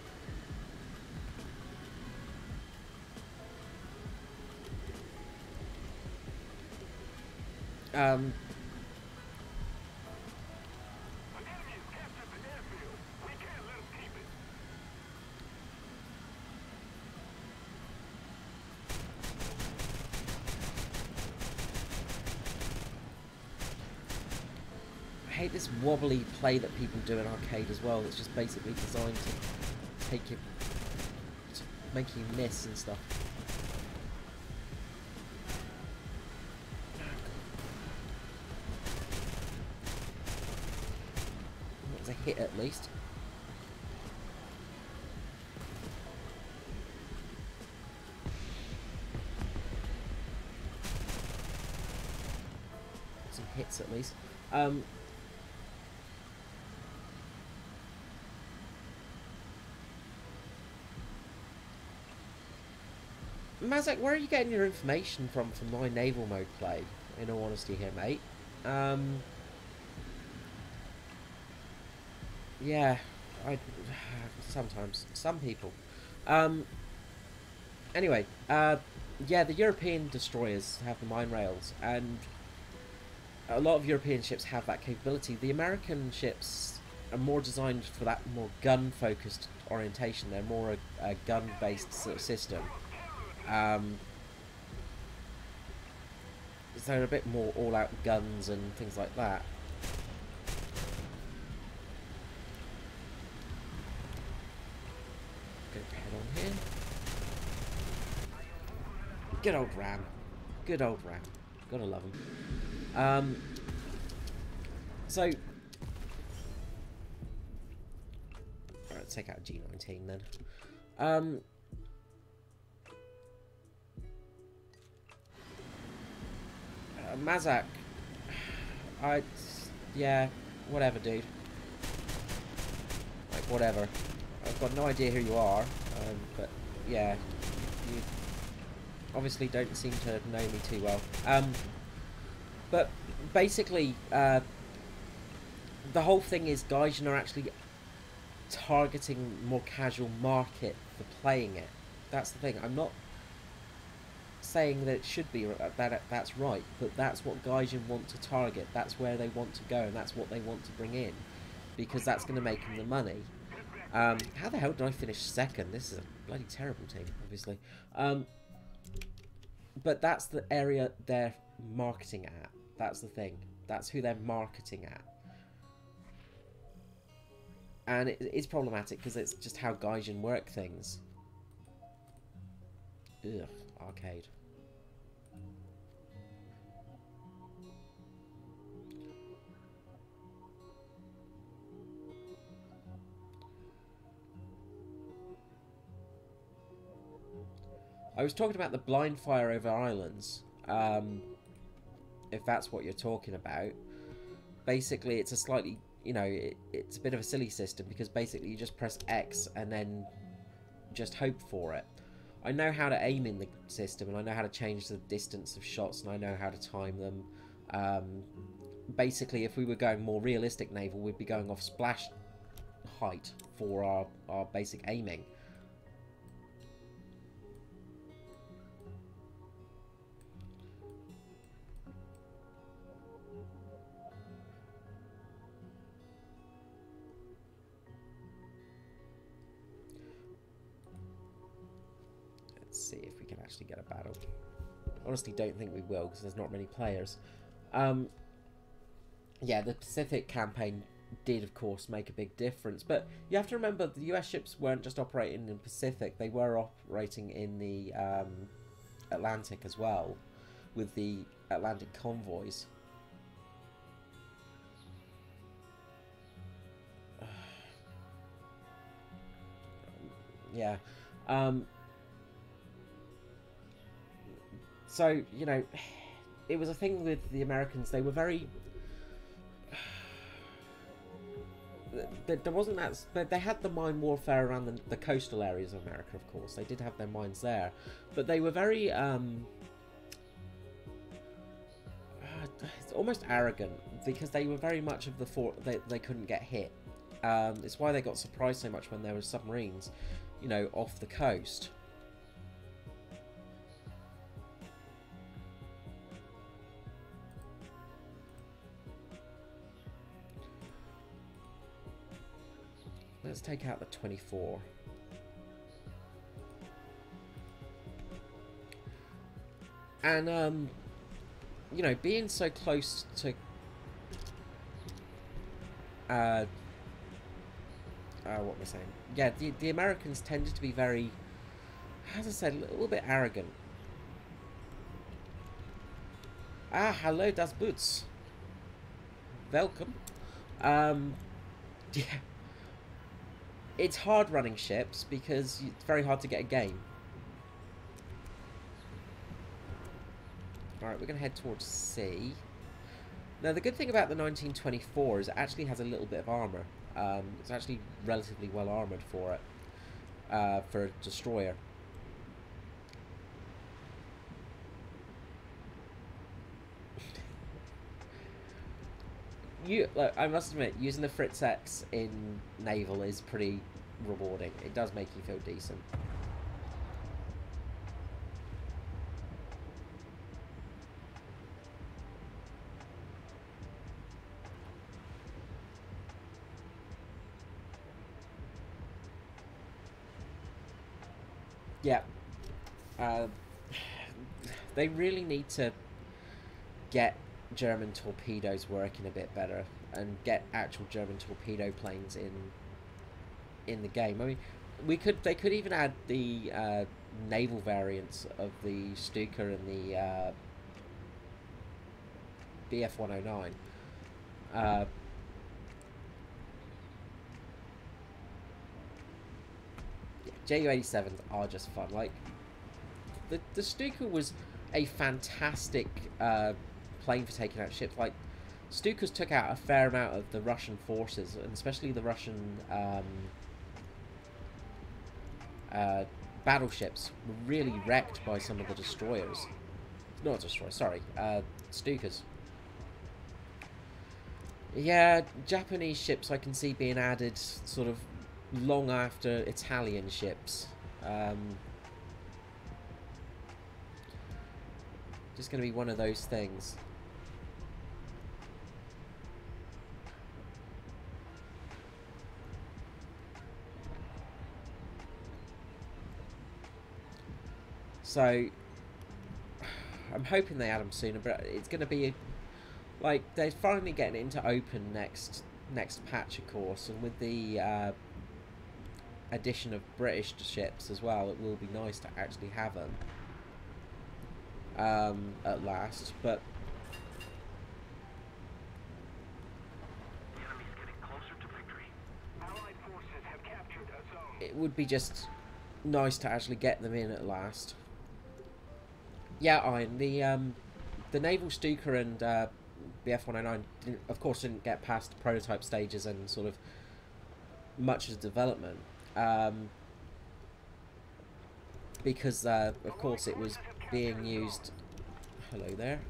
I hate this wobbly play that people do in arcade as well. It's just basically designed to take you, to make you miss and stuff. That was a hit at least. Some hits at least. Mazak, where are you getting your information from my naval mode play? In all honesty here, mate. Yeah, sometimes. Some people. Anyway, yeah, the European destroyers have the mine rails, and a lot of European ships have that capability. The American ships are more designed for that more gun-focused orientation. They're more a gun-based sort of system. So they're a bit more all-out guns and things like that. Go head on here. Good old Ram. Good old Ram. Gotta love him. So alright, take out G19 then. Mazak, yeah, whatever, dude. Like, whatever. I've got no idea who you are, but yeah, you obviously don't seem to know me too well. But basically, the whole thing is Gaijin are actually targeting more casual market for playing it. That's the thing. I'm not saying that it should be that's right, but that's what Gaijin want to target. That's where they want to go, and that's what they want to bring in, because that's going to make them the money. How the hell did I finish second? This is a bloody terrible team, obviously. But that's the area they're marketing at. That's the thing. That's who they're marketing at. And it is problematic because it's just how Gaijin work things. Ugh, arcade. I was talking about the blind fire over islands, if that's what you're talking about. Basically, it's a slightly, you know, it's a bit of a silly system, because basically you just press X and then just hope for it. I know how to aim in the system, and I know how to change the distance of shots, and I know how to time them. Basically, if we were going more realistic naval, we'd be going off splash height for our basic aiming. See if we can actually get a battle. Honestly, don't think we will, because there's not many players. Yeah, the Pacific campaign did, of course, make a big difference. But you have to remember, the US ships weren't just operating in the Pacific. They were operating in the Atlantic as well, with the Atlantic convoys. Yeah. So, you know, it was a thing with the Americans. They were very... There wasn't that... But they had the mine warfare around the coastal areas of America, of course. They did have their mines there. But they were very... it's almost arrogant, because they were very much of the fort... They couldn't get hit. It's why they got surprised so much when there were submarines, you know, off the coast. Let's take out the 24. And, you know, being so close to... what am I saying? Yeah, the Americans tended to be very, as I said, a little bit arrogant. Ah, hello, das Boots. Welcome. Yeah. It's hard running ships because it's very hard to get a game. Alright, we're going to head towards C. Now, the good thing about the 1924 is it actually has a little bit of armour. It's actually relatively well armoured for it, for a destroyer. Look, I must admit, using the Fritz X in naval is pretty rewarding. It does make you feel decent. Yeah. They really need to get German torpedoes working a bit better and get actual German torpedo planes in the game. I mean, they could even add the naval variants of the Stuka and the BF-109. Ju-87s are just fun. Like, the Stuka was a fantastic plane for taking out ships. Like, Stukas took out a fair amount of the Russian forces, and especially the Russian battleships were really wrecked by some of the destroyers. Not destroyers, sorry, Stukas. Yeah, Japanese ships I can see being added sort of long after Italian ships. Just going to be one of those things. So I'm hoping they add them sooner, but it's going to be like they're finally getting it into open next patch, of course, and with the addition of British ships as well, it will be nice to actually have them at last. But The enemy's getting closer to victory. Allied forces have captured a zone. it would be just nice to actually get them in at last. Yeah, Iron, the Naval Stuka and the F-109 of course didn't get past the prototype stages and sort of much of the development, because of course it was being used. Hello there.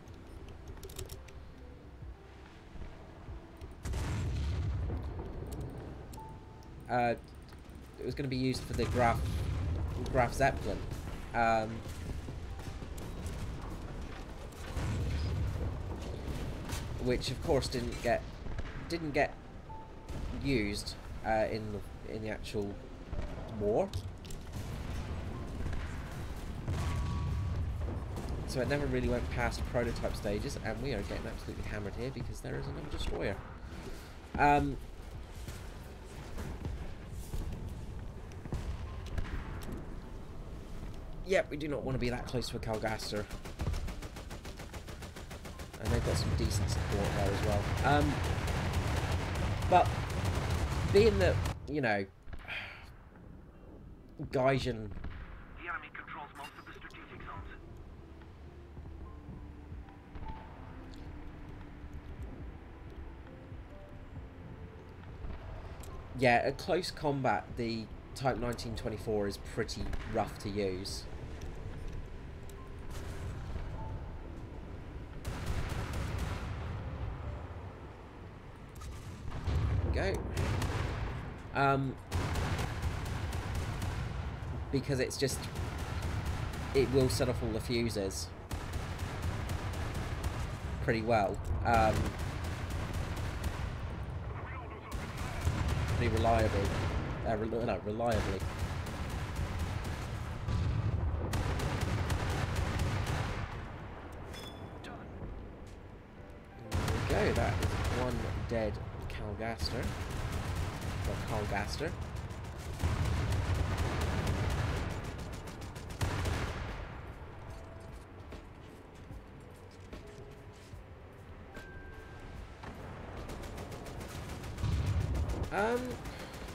It was going to be used for the Graf Zeppelin. Which of course didn't get used in the actual war, so it never really went past prototype stages, and we are getting absolutely hammered here because there is another destroyer. Yep, we do not want to be that close to a Calgaster. And they've got some decent support there as well. But being that, you know, Gaijin, The enemy controls most of the strategic zones. yeah, at close combat, the Type 1924 is pretty rough to use. Go. Because it's just, it will set off all the fuses pretty well, pretty reliably, reliably. There we go, that is one dead Calgaster, or Calgaster.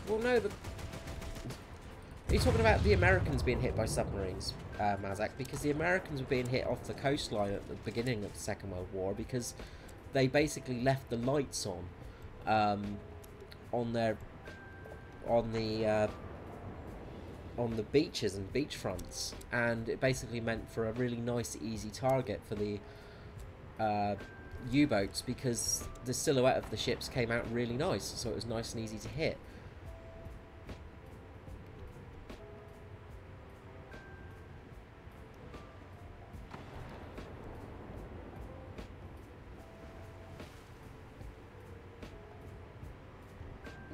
Well, no, are you talking about the Americans being hit by submarines, Mazak? Because the Americans were being hit off the coastline at the beginning of the Second World War because they basically left the lights on the beaches and beachfronts, and it basically meant for a really nice, easy target for the U-boats, because the silhouette of the ships came out really nice, so it was nice and easy to hit.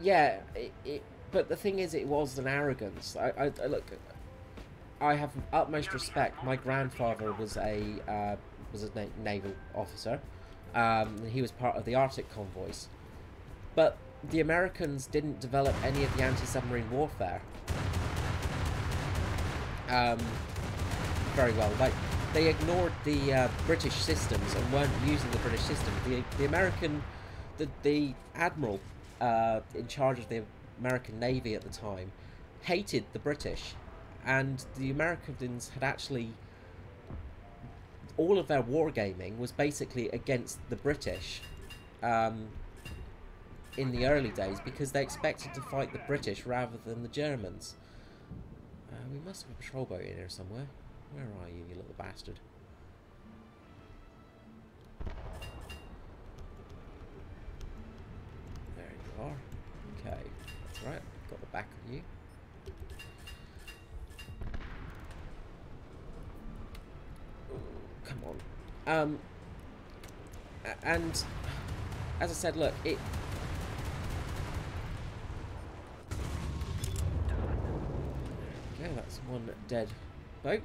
Yeah, but the thing is, it was an arrogance. I look, I have utmost respect. My grandfather was a naval officer. He was part of the Arctic convoys, but the Americans didn't develop any of the anti-submarine warfare very well. Like, they ignored the British systems and weren't using the British system. The American, the admiral in charge of the American Navy at the time hated the British, and the Americans had actually, all of their wargaming was basically against the British in the early days, because they expected to fight the British rather than the Germans. We must have a patrol boat in here somewhere. Where are you, you little bastard? There you are. Okay, that's right. Got the back of you. Come on. And as I said, look, it... Okay, that's one dead boat.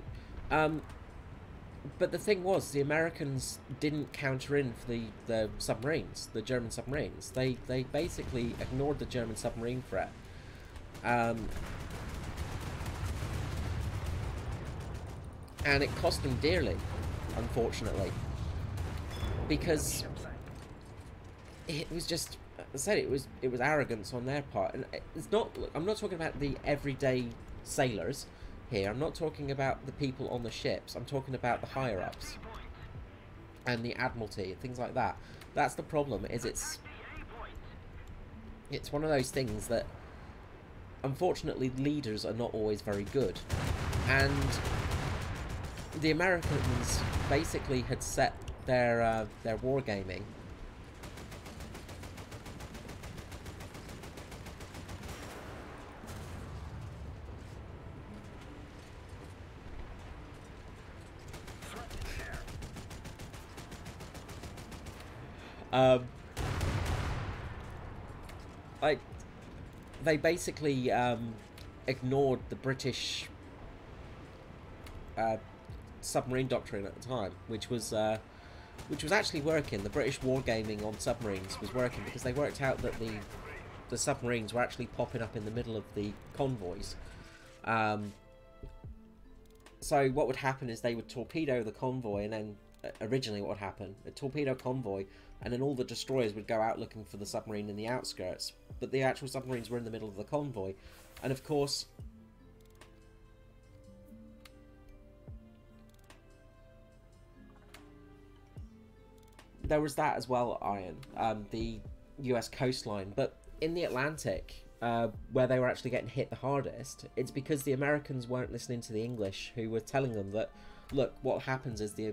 But the thing was, the Americans didn't counter in for the submarines, the German submarines. They basically ignored the German submarine threat. And it cost them dearly, unfortunately, because it was just, as I said, it was arrogance on their part, and it's not. I'm not talking about the everyday sailors here. I'm not talking about the people on the ships. I'm talking about the higher ups and the admiralty and things like that. That's the problem. Is it's one of those things that, unfortunately, leaders are not always very good, and the Americans basically had set their wargaming like they basically ignored the British submarine doctrine at the time, which was actually working. The British wargaming on submarines was working, because they worked out that the submarines were actually popping up in the middle of the convoys. So what would happen is they would torpedo the convoy, and then originally what would happen, a torpedo convoy, and then all the destroyers would go out looking for the submarine in the outskirts, but the actual submarines were in the middle of the convoy. And of course, there was that as well, Iron, the US coastline. But in the Atlantic, where they were actually getting hit the hardest, it's because the Americans weren't listening to the English, who were telling them that, look, what happens is the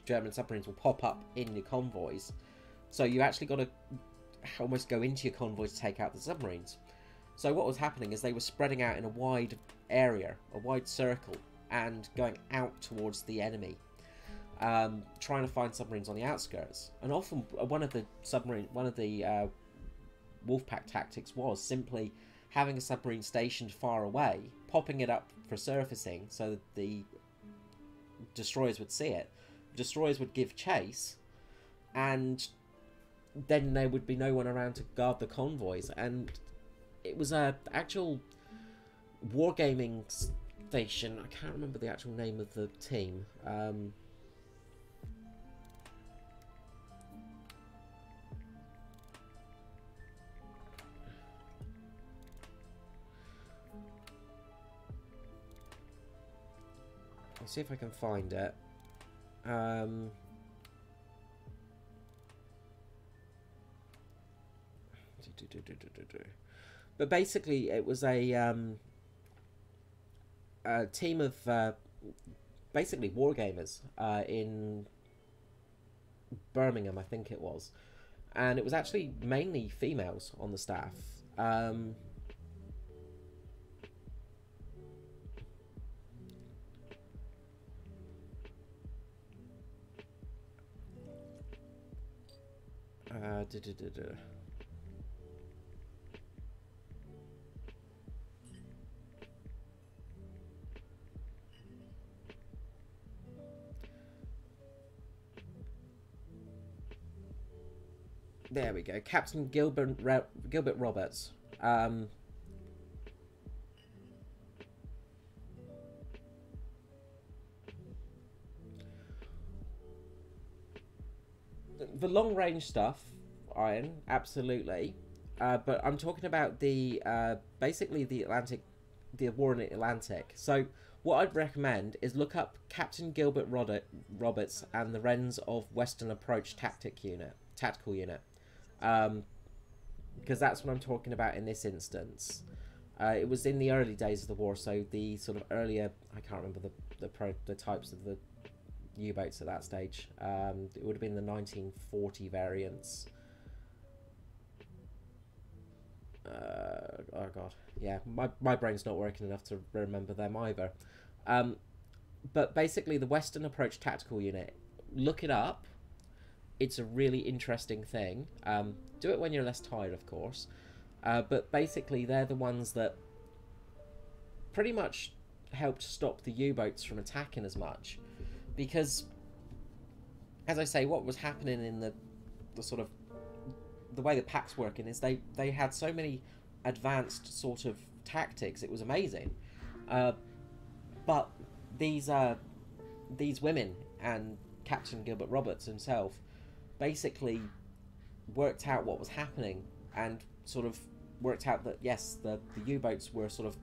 German submarines will pop up in your convoys, so you actually got to almost go into your convoys to take out the submarines. So what was happening is they were spreading out in a wide area, a wide circle, and going out towards the enemy, trying to find submarines on the outskirts. And often one of the Wolfpack tactics was simply having a submarine stationed far away, popping it up for surfacing so that the destroyers would see it. Destroyers would give chase, and then there would be no one around to guard the convoys. And it was a actual wargaming station. I can't remember the actual name of the team. I'll see if I can find it. But basically, it was a team of basically wargamers in Birmingham, I think it was, and it was actually mainly females on the staff. There we go, Captain Gilbert Roberts. The long range stuff, Iron, absolutely. But I'm talking about the basically the war in the Atlantic. So what I'd recommend is look up Captain Gilbert Roberts and the Wrens of Western Approach tactical unit, because that's what I'm talking about in this instance. It was in the early days of the war, so the sort of earlier, I can't remember the types of the U-boats at that stage. It would have been the 1940 variants. oh god, yeah, my brain's not working enough to remember them either. But basically, the Western Approach Tactical Unit, look it up. It's a really interesting thing. Do it when you're less tired, of course. But basically, they're the ones that pretty much helped stop the U-boats from attacking as much. Because, as I say, what was happening in the sort of... the way the packs working is they had so many advanced sort of tactics. It was amazing. But these women and Captain Gilbert Roberts himself basically worked out what was happening and sort of worked out that yes, the U-boats were sort of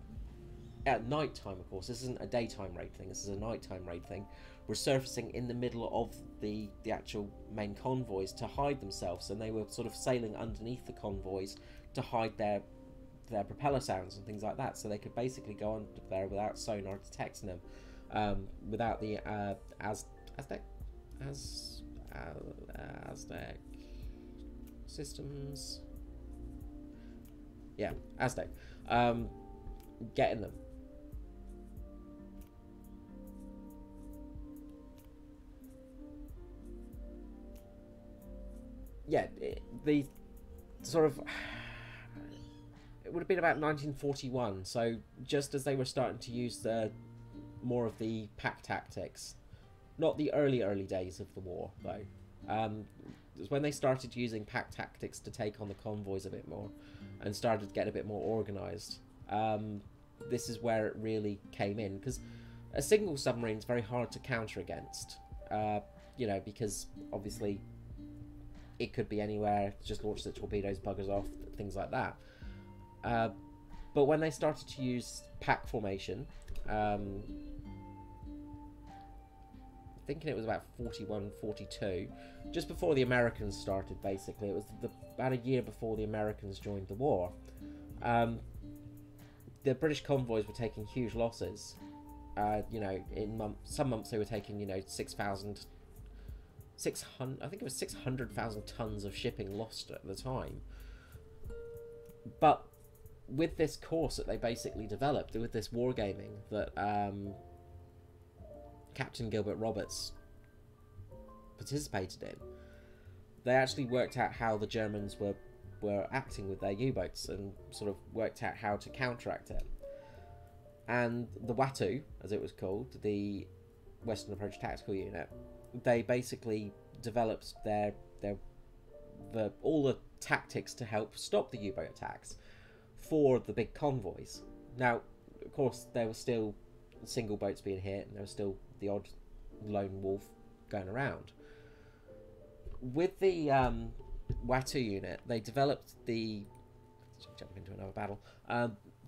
at night time. Of course, this isn't a daytime raid thing, this is a nighttime raid thing. Were surfacing in the middle of the actual main convoys to hide themselves, and they were sort of sailing underneath the convoys to hide their propeller sounds and things like that, so they could basically go on there without sonar detecting them, without the Aztec systems, yeah, Aztec, getting them. Yeah, the sort of... it would have been about 1941, so just as they were starting to use more of the pack tactics. Not the early days of the war, though. It was when they started using pack tactics to take on the convoys a bit more, and started to get a bit more organised. This is where it really came in, because a single submarine is very hard to counter against. You know, because obviously it could be anywhere, just launch the torpedoes, buggers off, things like that. But when they started to use pack formation, thinking it was about 41, 42, just before the Americans started, basically. It was about a year before the Americans joined the war. The British convoys were taking huge losses. You know, in some months they were taking, you know, 600, I think it was 600,000 tons of shipping lost at the time. But with this course that they basically developed, with this wargaming that Captain Gilbert Roberts participated in, they actually worked out how the Germans were acting with their U-boats and sort of worked out how to counteract it. And the WATU, as it was called, the Western Approach Tactical Unit, they basically developed all the tactics to help stop the U-boat attacks for the big convoys. Now, of course, there were still single boats being hit, and there was still the odd lone wolf going around. With the WATU unit, they developed jump into another battle.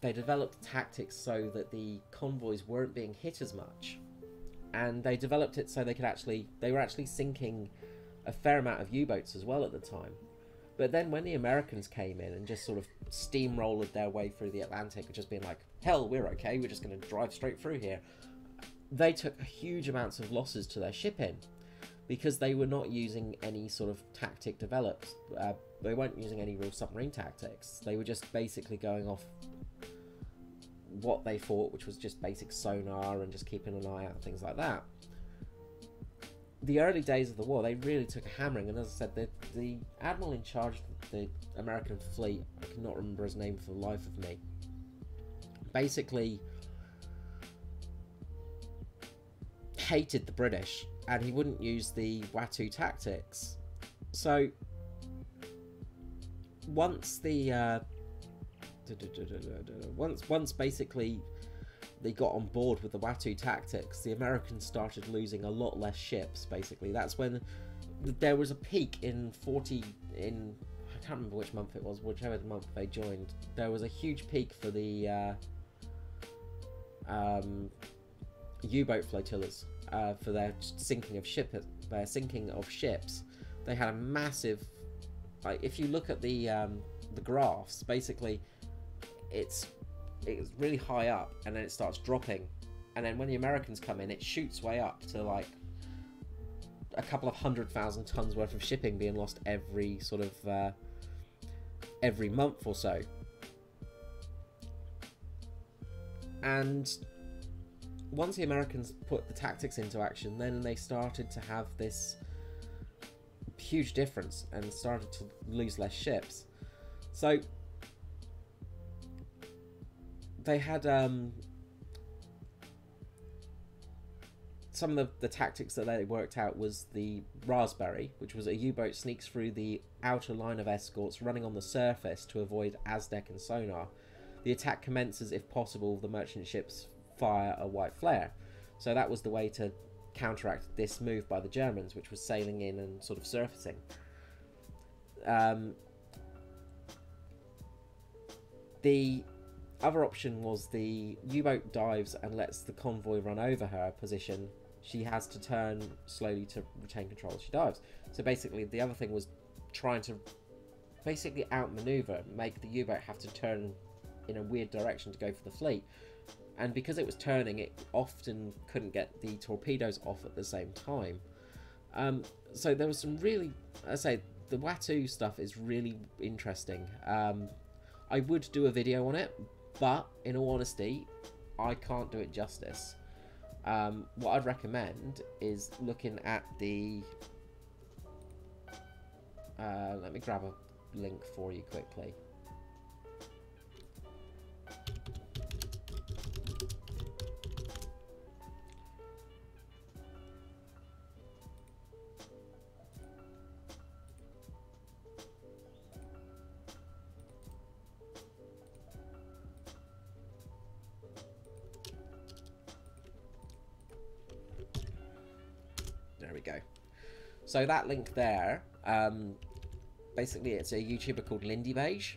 They developed tactics so that the convoys weren't being hit as much, and they developed it so they were actually sinking a fair amount of U-boats as well at the time. But then when the Americans came in and just sort of steamrolled their way through the Atlantic, just being like, hell, we're okay, we're just going to drive straight through here, they took huge amounts of losses to their shipping because they were not using any sort of tactic developed. They weren't using any real submarine tactics. They were just basically going off what they thought, which was just basic sonar and just keeping an eye out, things like that. The early days of the war, they really took a hammering, and as I said, the admiral in charge of the American fleet, I cannot remember his name for the life of me, basically hated the British, and he wouldn't use the WATU tactics. So once the once basically they got on board with the WATU tactics, the Americans started losing a lot less ships. Basically, that's when there was a peak in I can't remember which month it was, whichever month they joined. There was a huge peak for the U-boat flotillas for their sinking of ships. They had a massive, like, if you look at the graphs, basically it's really high up and then it starts dropping, and then when the Americans come in, it shoots way up to like a couple of 100,000 tons worth of shipping being lost every sort of every month or so. And once the Americans put the tactics into action, then they started to have this huge difference and started to lose less ships. So they had some of the tactics that they worked out was the Raspberry, which was a U-boat sneaks through the outer line of escorts running on the surface to avoid Aztec and sonar. The attack commences if possible the merchant ships fire a white flare. So that was the way to counteract this move by the Germans, which was sailing in and sort of surfacing. The other option was the U-boat dives and lets the convoy run over her position. She has to turn slowly to retain control as she dives. So basically the other thing was trying to basically outmaneuver, make the U-boat have to turn in a weird direction to go for the fleet. And because it was turning, it often couldn't get the torpedoes off at the same time. So there was some really, I say, the Watu stuff is really interesting. I would do a video on it, but in all honesty, I can't do it justice. What I'd recommend is looking at the... let me grab a link for you quickly. There we go. So that link there, basically it's a YouTuber called Lindy Beige,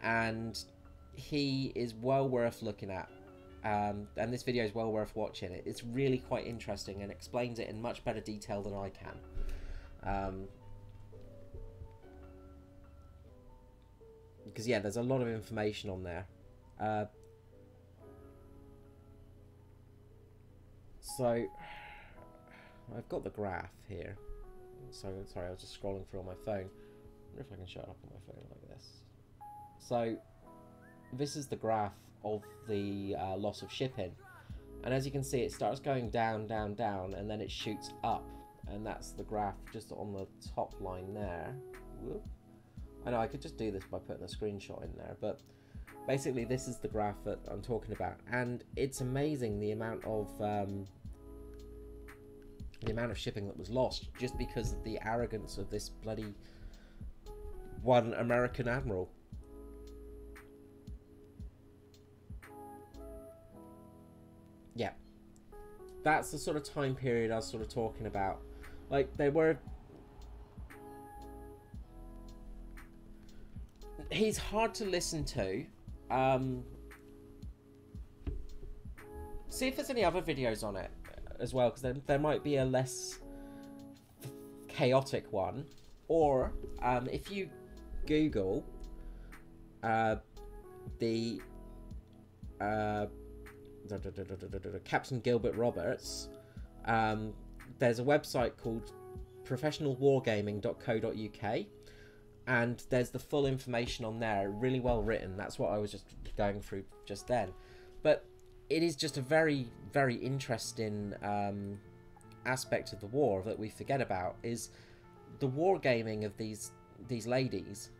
and he is well worth looking at, and this video is well worth watching. It's really quite interesting and explains it in much better detail than I can. Because yeah, there's a lot of information on there. So I've got the graph here. So sorry, I was just scrolling through on my phone. I wonder if I can show it up on my phone like this. So this is the graph of the loss of shipping, and as you can see, it starts going down, down, down, and then it shoots up, and that's the graph just on the top line there. Whoop. I know I could just do this by putting a screenshot in there, but basically this is the graph that I'm talking about, and it's amazing the amount of shipping that was lost just because of the arrogance of this bloody one American admiral. Yeah, that's the sort of time period I was sort of talking about. Like, they were... He's hard to listen to. See if there's any other videos on it as well, because there might be a less chaotic one. Or if you Google the Captain Gilbert Roberts, there's a website called professionalwargaming.co.uk, and there's the full information on there, really well written. That's what I was just going through just then. But it is just a very, very interesting aspect of the war that we forget about, is the wargaming of these ladies.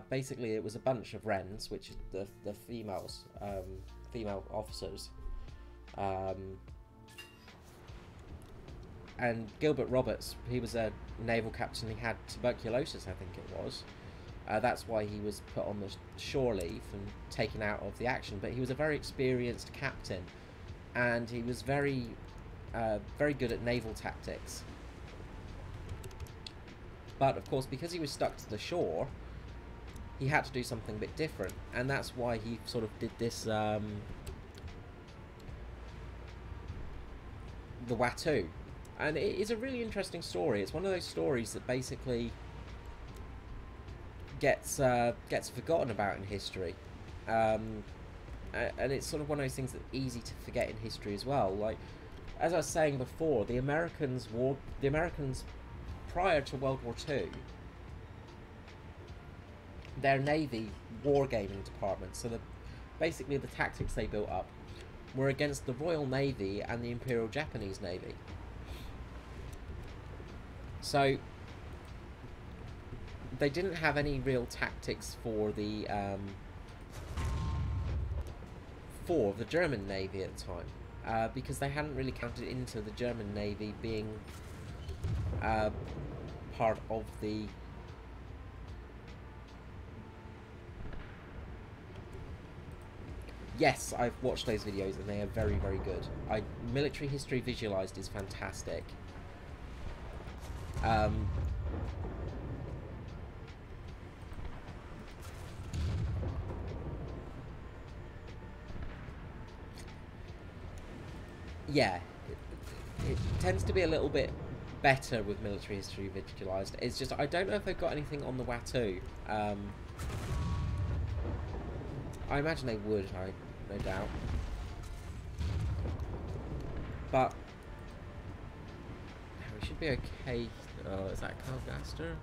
Basically, it was a bunch of wrens, which is the females, female officers. And Gilbert Roberts, he was a naval captain. He had tuberculosis, I think it was. That's why he was put on the shore leave and taken out of the action. But he was a very experienced captain, and he was very, very good at naval tactics. But of course, because he was stuck to the shore, he had to do something a bit different, and that's why he sort of did this, the Watu. And it is a really interesting story. It's one of those stories that basically gets forgotten about in history, and it's sort of one of those things that's easy to forget in history as well. Like, as I was saying before, the Americans prior to World War II, their Navy wargaming department, so basically the tactics they built up were against the Royal Navy and the Imperial Japanese Navy. So they didn't have any real tactics for the German Navy at the time, because they hadn't really counted into the German Navy being part of the Yes, I've watched those videos and they are very, very good. Military History Visualized is fantastic. Yeah, it tends to be a little bit better with Military History Visualized. It's just, I don't know if they've got anything on the Watu. I imagine they would, no doubt. But we should be okay. Oh, is that Cargaster? I'm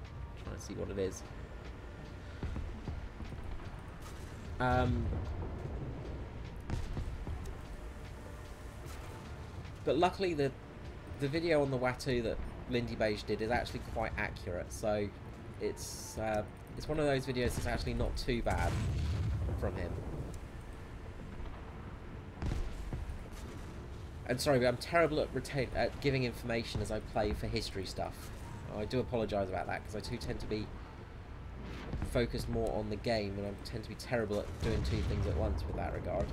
trying to see what it is. But luckily the video on the Watu that Lindy Beige did is actually quite accurate, so it's one of those videos that's actually not too bad from him. And sorry, but I'm terrible at giving information as I play for history stuff. I do apologise about that, because I do tend to be focused more on the game, and I tend to be terrible at doing two things at once with that regard.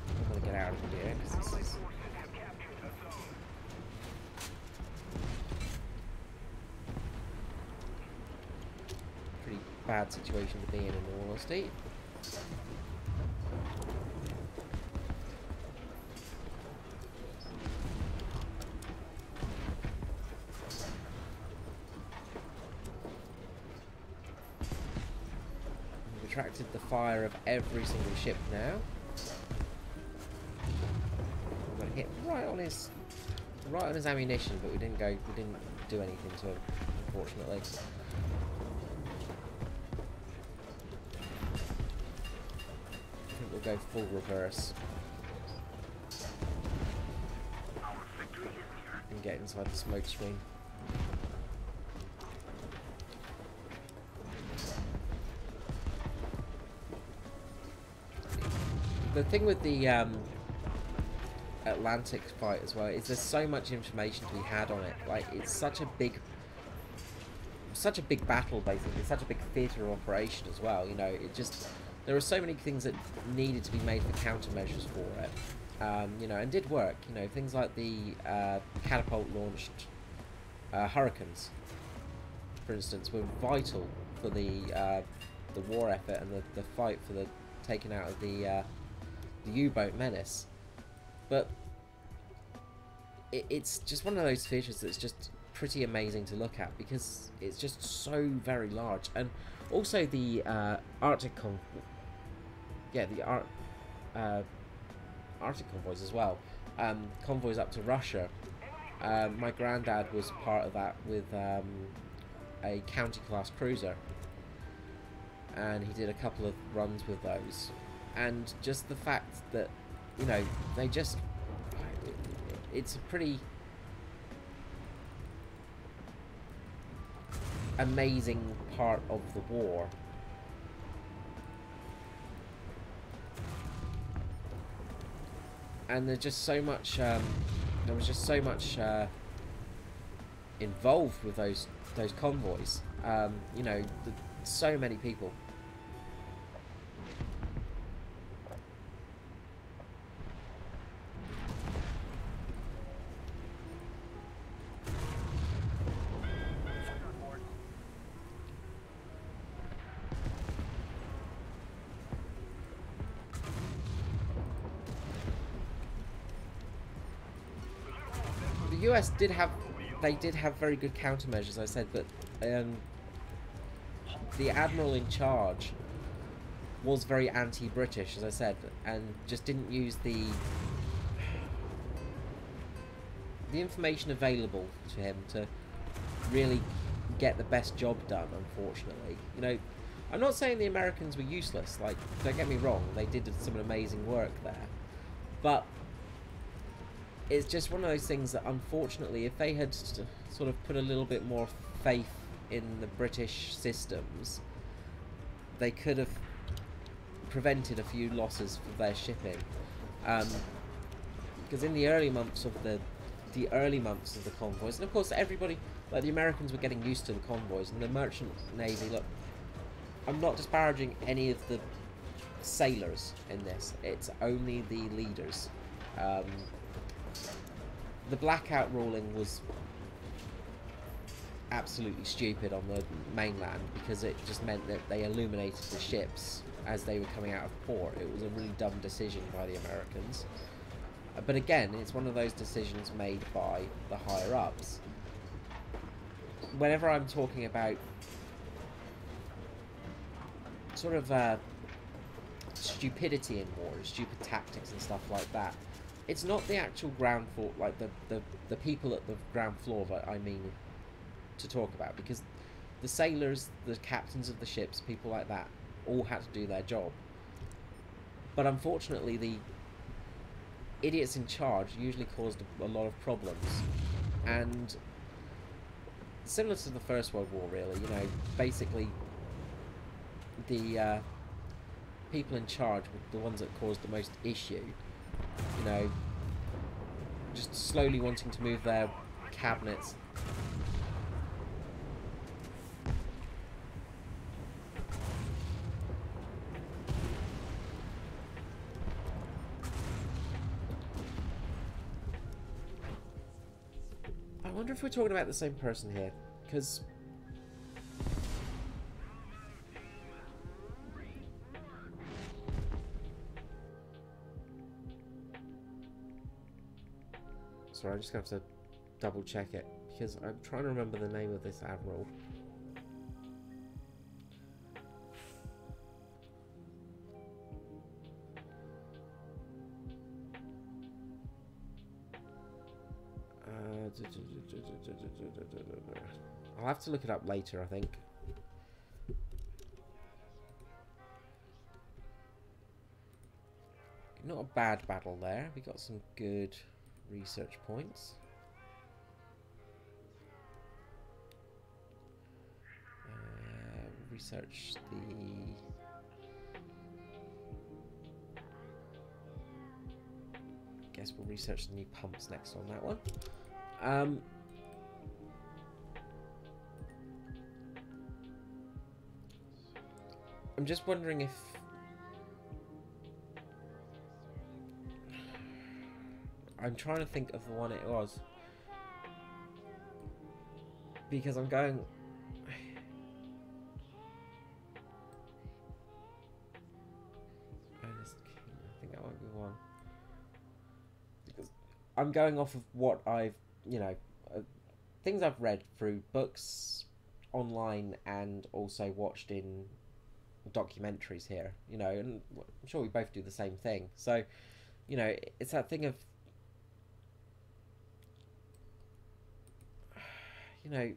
I'm going to get out of here, because this is a pretty bad situation to be in all honesty. Attracted the fire of every single ship now. I'm gonna hit right on his ammunition, but we didn't do anything to him, unfortunately. I think we'll go full reverse and get inside the smoke screen. The thing with the Atlantic fight as well is there's so much information to be had on it. Like, it's such a big battle, basically, such a big theatre of operation as well. You know, there are so many things that needed to be made for countermeasures for it. You know, and did work. You know, things like the catapult launched Hurricanes, for instance, were vital for the war effort and the fight for the taking out of the U-boat menace. But it's just one of those features that's just pretty amazing to look at, because it's just so very large. And also the Arctic Arctic convoys as well, convoys up to Russia. My granddad was part of that with a county class cruiser, and he did a couple of runs with those. And just the fact that, you know, it's a pretty amazing part of the war. And there's just so much, there was just so much involved with those convoys. You know, so many people. The US did have very good countermeasures, as I said, but the admiral in charge was very anti-British, as I said, and just didn't use the the information available to him to really get the best job done, unfortunately. You know, I'm not saying the Americans were useless, like, don't get me wrong, they did some amazing work there, but it's just one of those things that, unfortunately, if they had sort of put a little bit more faith in the British systems, they could have prevented a few losses for their shipping. Because in the early months of the convoys, and of course everybody, like the Americans were getting used to the convoys, and the merchant navy, look, I'm not disparaging any of the sailors in this, it's only the leaders. The blackout ruling was absolutely stupid on the mainland, because it just meant that they illuminated the ships as they were coming out of port. It was a really dumb decision by the Americans. But again, it's one of those decisions made by the higher-ups. Whenever I'm talking about sort of stupidity in war, stupid tactics and stuff like that, it's not the actual ground floor, like the people at the ground floor that I mean to talk about, because the sailors, the captains of the ships, people like that, all had to do their job. But unfortunately, the idiots in charge usually caused a lot of problems, and similar to the First World War, really. You know, basically the people in charge were the ones that caused the most issue. You know, just slowly wanting to move their cabinets. I wonder if we're talking about the same person here, because sorry, I'm just going to have to double check it, because I'm trying to remember the name of this admiral. I'll have to look it up later, I think. Not a bad battle there. We got some good research points. Research the... guess we'll research the new pumps next on that one. I'm just wondering if... I'm trying to think of the one it was. Because I'm going... I think that might be one. Because I'm going off of what I've, you know, things I've read through books, online, and also watched in documentaries here, you know, and I'm sure we both do the same thing. So, you know, it's that thing of, you know,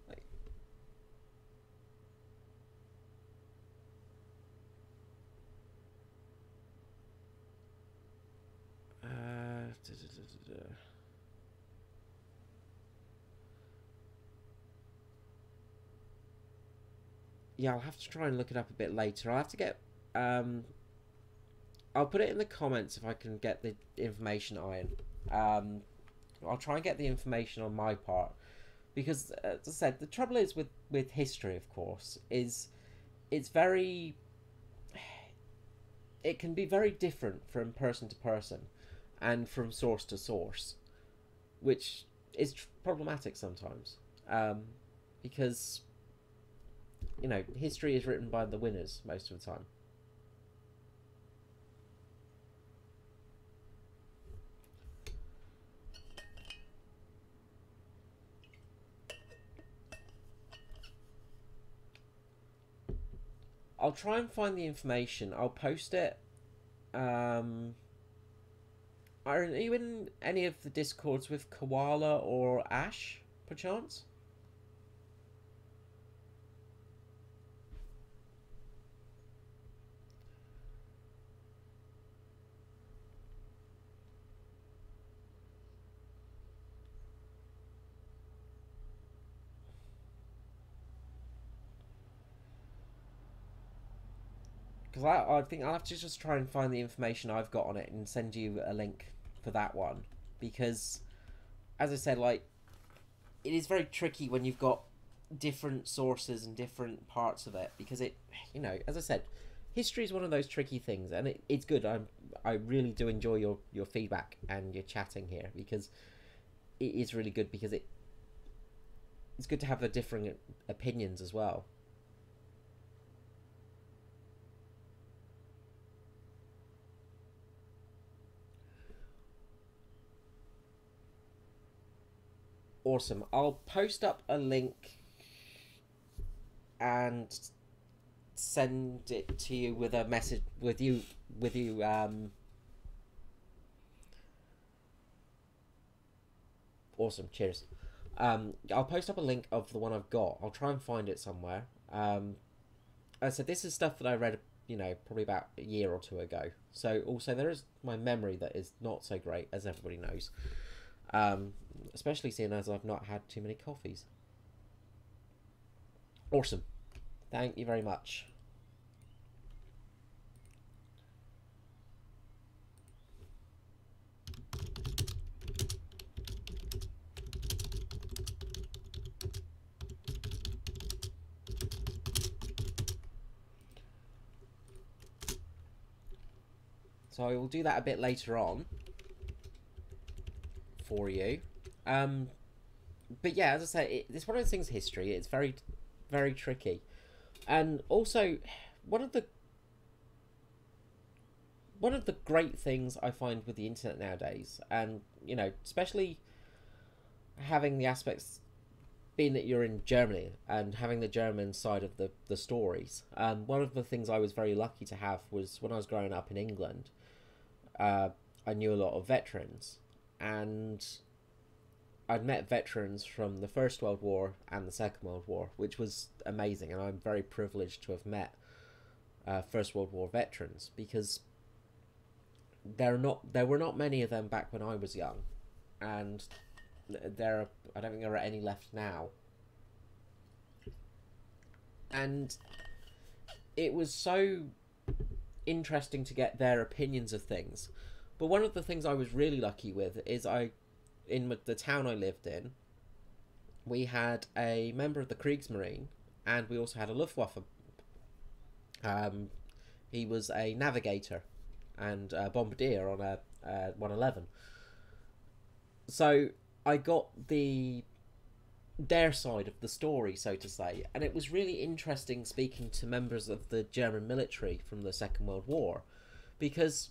like, yeah, I'll have to try and look it up a bit later. I'll have to get, I'll put it in the comments if I can get the information iron. I'll try and get the information on my part, because, as I said, the trouble is with history, of course, is it can be very different from person to person and from source to source, which is problematic sometimes, because, you know, history is written by the winners most of the time. I'll try and find the information. I'll post it. Are you in any of the discords with Koala or Ash, perchance? Because I think I'll have to just try and find the information I've got on it and send you a link for that one. Because, as I said, like, it is very tricky when you've got different sources and different parts of it. Because it, you know, as I said, history is one of those tricky things. And it's good. I really do enjoy your feedback and your chatting here. Because it is really good. Because it's good to have the different opinions as well. Awesome. I'll post up a link and send it to you with a message with you awesome, cheers. I'll post up a link of the one I've got. I'll try and find it somewhere. As I said, this is stuff that I read, you know, probably about a year or two ago. So also there is my memory that is not so great, as everybody knows. Especially seeing as I've not had too many coffees. Awesome. Thank you very much. So I will do that a bit later on for you. But yeah, as I say, it's one of those things. History. It's very, very tricky, and also one of the great things I find with the internet nowadays, and you know, especially having the aspects being that you're in Germany and having the German side of the stories. One of the things I was very lucky to have was when I was growing up in England. I knew a lot of veterans, and I'd met veterans from the First World War and the Second World War, which was amazing, and I'm very privileged to have met First World War veterans, because there were not many of them back when I was young, and I don't think there are any left now. And it was so interesting to get their opinions of things. But one of the things I was really lucky with is in the town I lived in, we had a member of the Kriegsmarine, and we also had a Luftwaffe. He was a navigator and a bombardier on a 111. So I got their side of the story, so to say, and it was really interesting speaking to members of the German military from the Second World War, because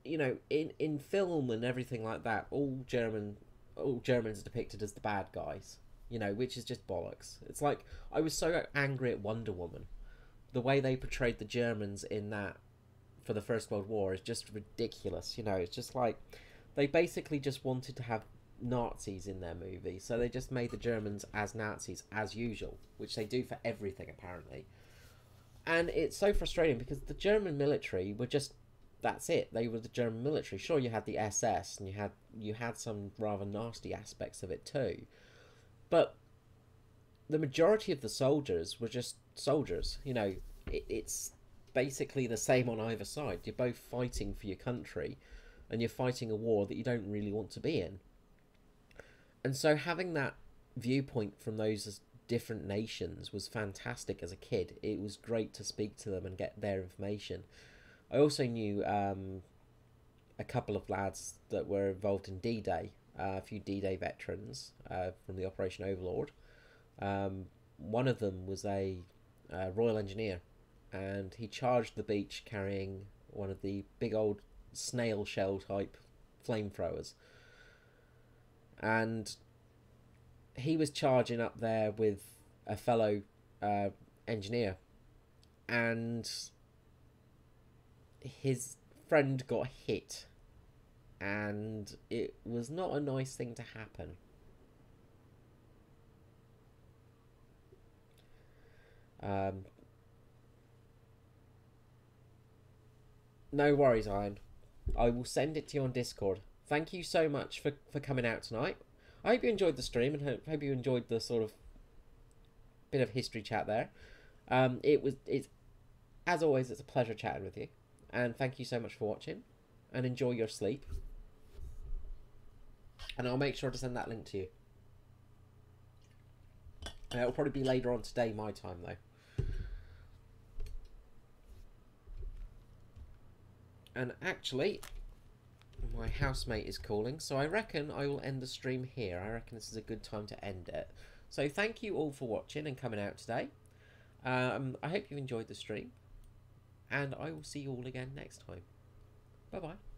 you know, in film and everything like that, all Germans are depicted as the bad guys, you know, which is just bollocks. It's like, I was so angry at Wonder Woman. The way they portrayed the Germans in that for the First World War is just ridiculous, you know. It's just like, they basically just wanted to have Nazis in their movie, so they just made the Germans as Nazis as usual, which they do for everything apparently. And it's so frustrating because the German military were just, that's it, they were the German military. Sure, you had the SS and you had some rather nasty aspects of it too, but the majority of the soldiers were just soldiers, you know. It's basically the same on either side. You're both fighting for your country, and you're fighting a war that you don't really want to be in. And so having that viewpoint from those different nations was fantastic as a kid. It was great to speak to them and get their information. I also knew a couple of lads that were involved in D-Day, a few D-Day veterans from the Operation Overlord. One of them was a Royal Engineer, and he charged the beach carrying one of the big old snail shell type flamethrowers. And he was charging up there with a fellow engineer, and his friend got hit and it was not a nice thing to happen. No worries, Iron. I will send it to you on Discord. Thank you so much for coming out tonight. I hope you enjoyed the stream and hope you enjoyed the sort of bit of history chat there. It's as always, it's a pleasure chatting with you, and thank you so much for watching, and enjoy your sleep. And I'll make sure to send that link to you. It'll probably be later on today, my time though. And actually, my housemate is calling, so I reckon I will end the stream here. I reckon this is a good time to end it. So thank you all for watching and coming out today. I hope you enjoyed the stream, and I will see you all again next time. Bye bye.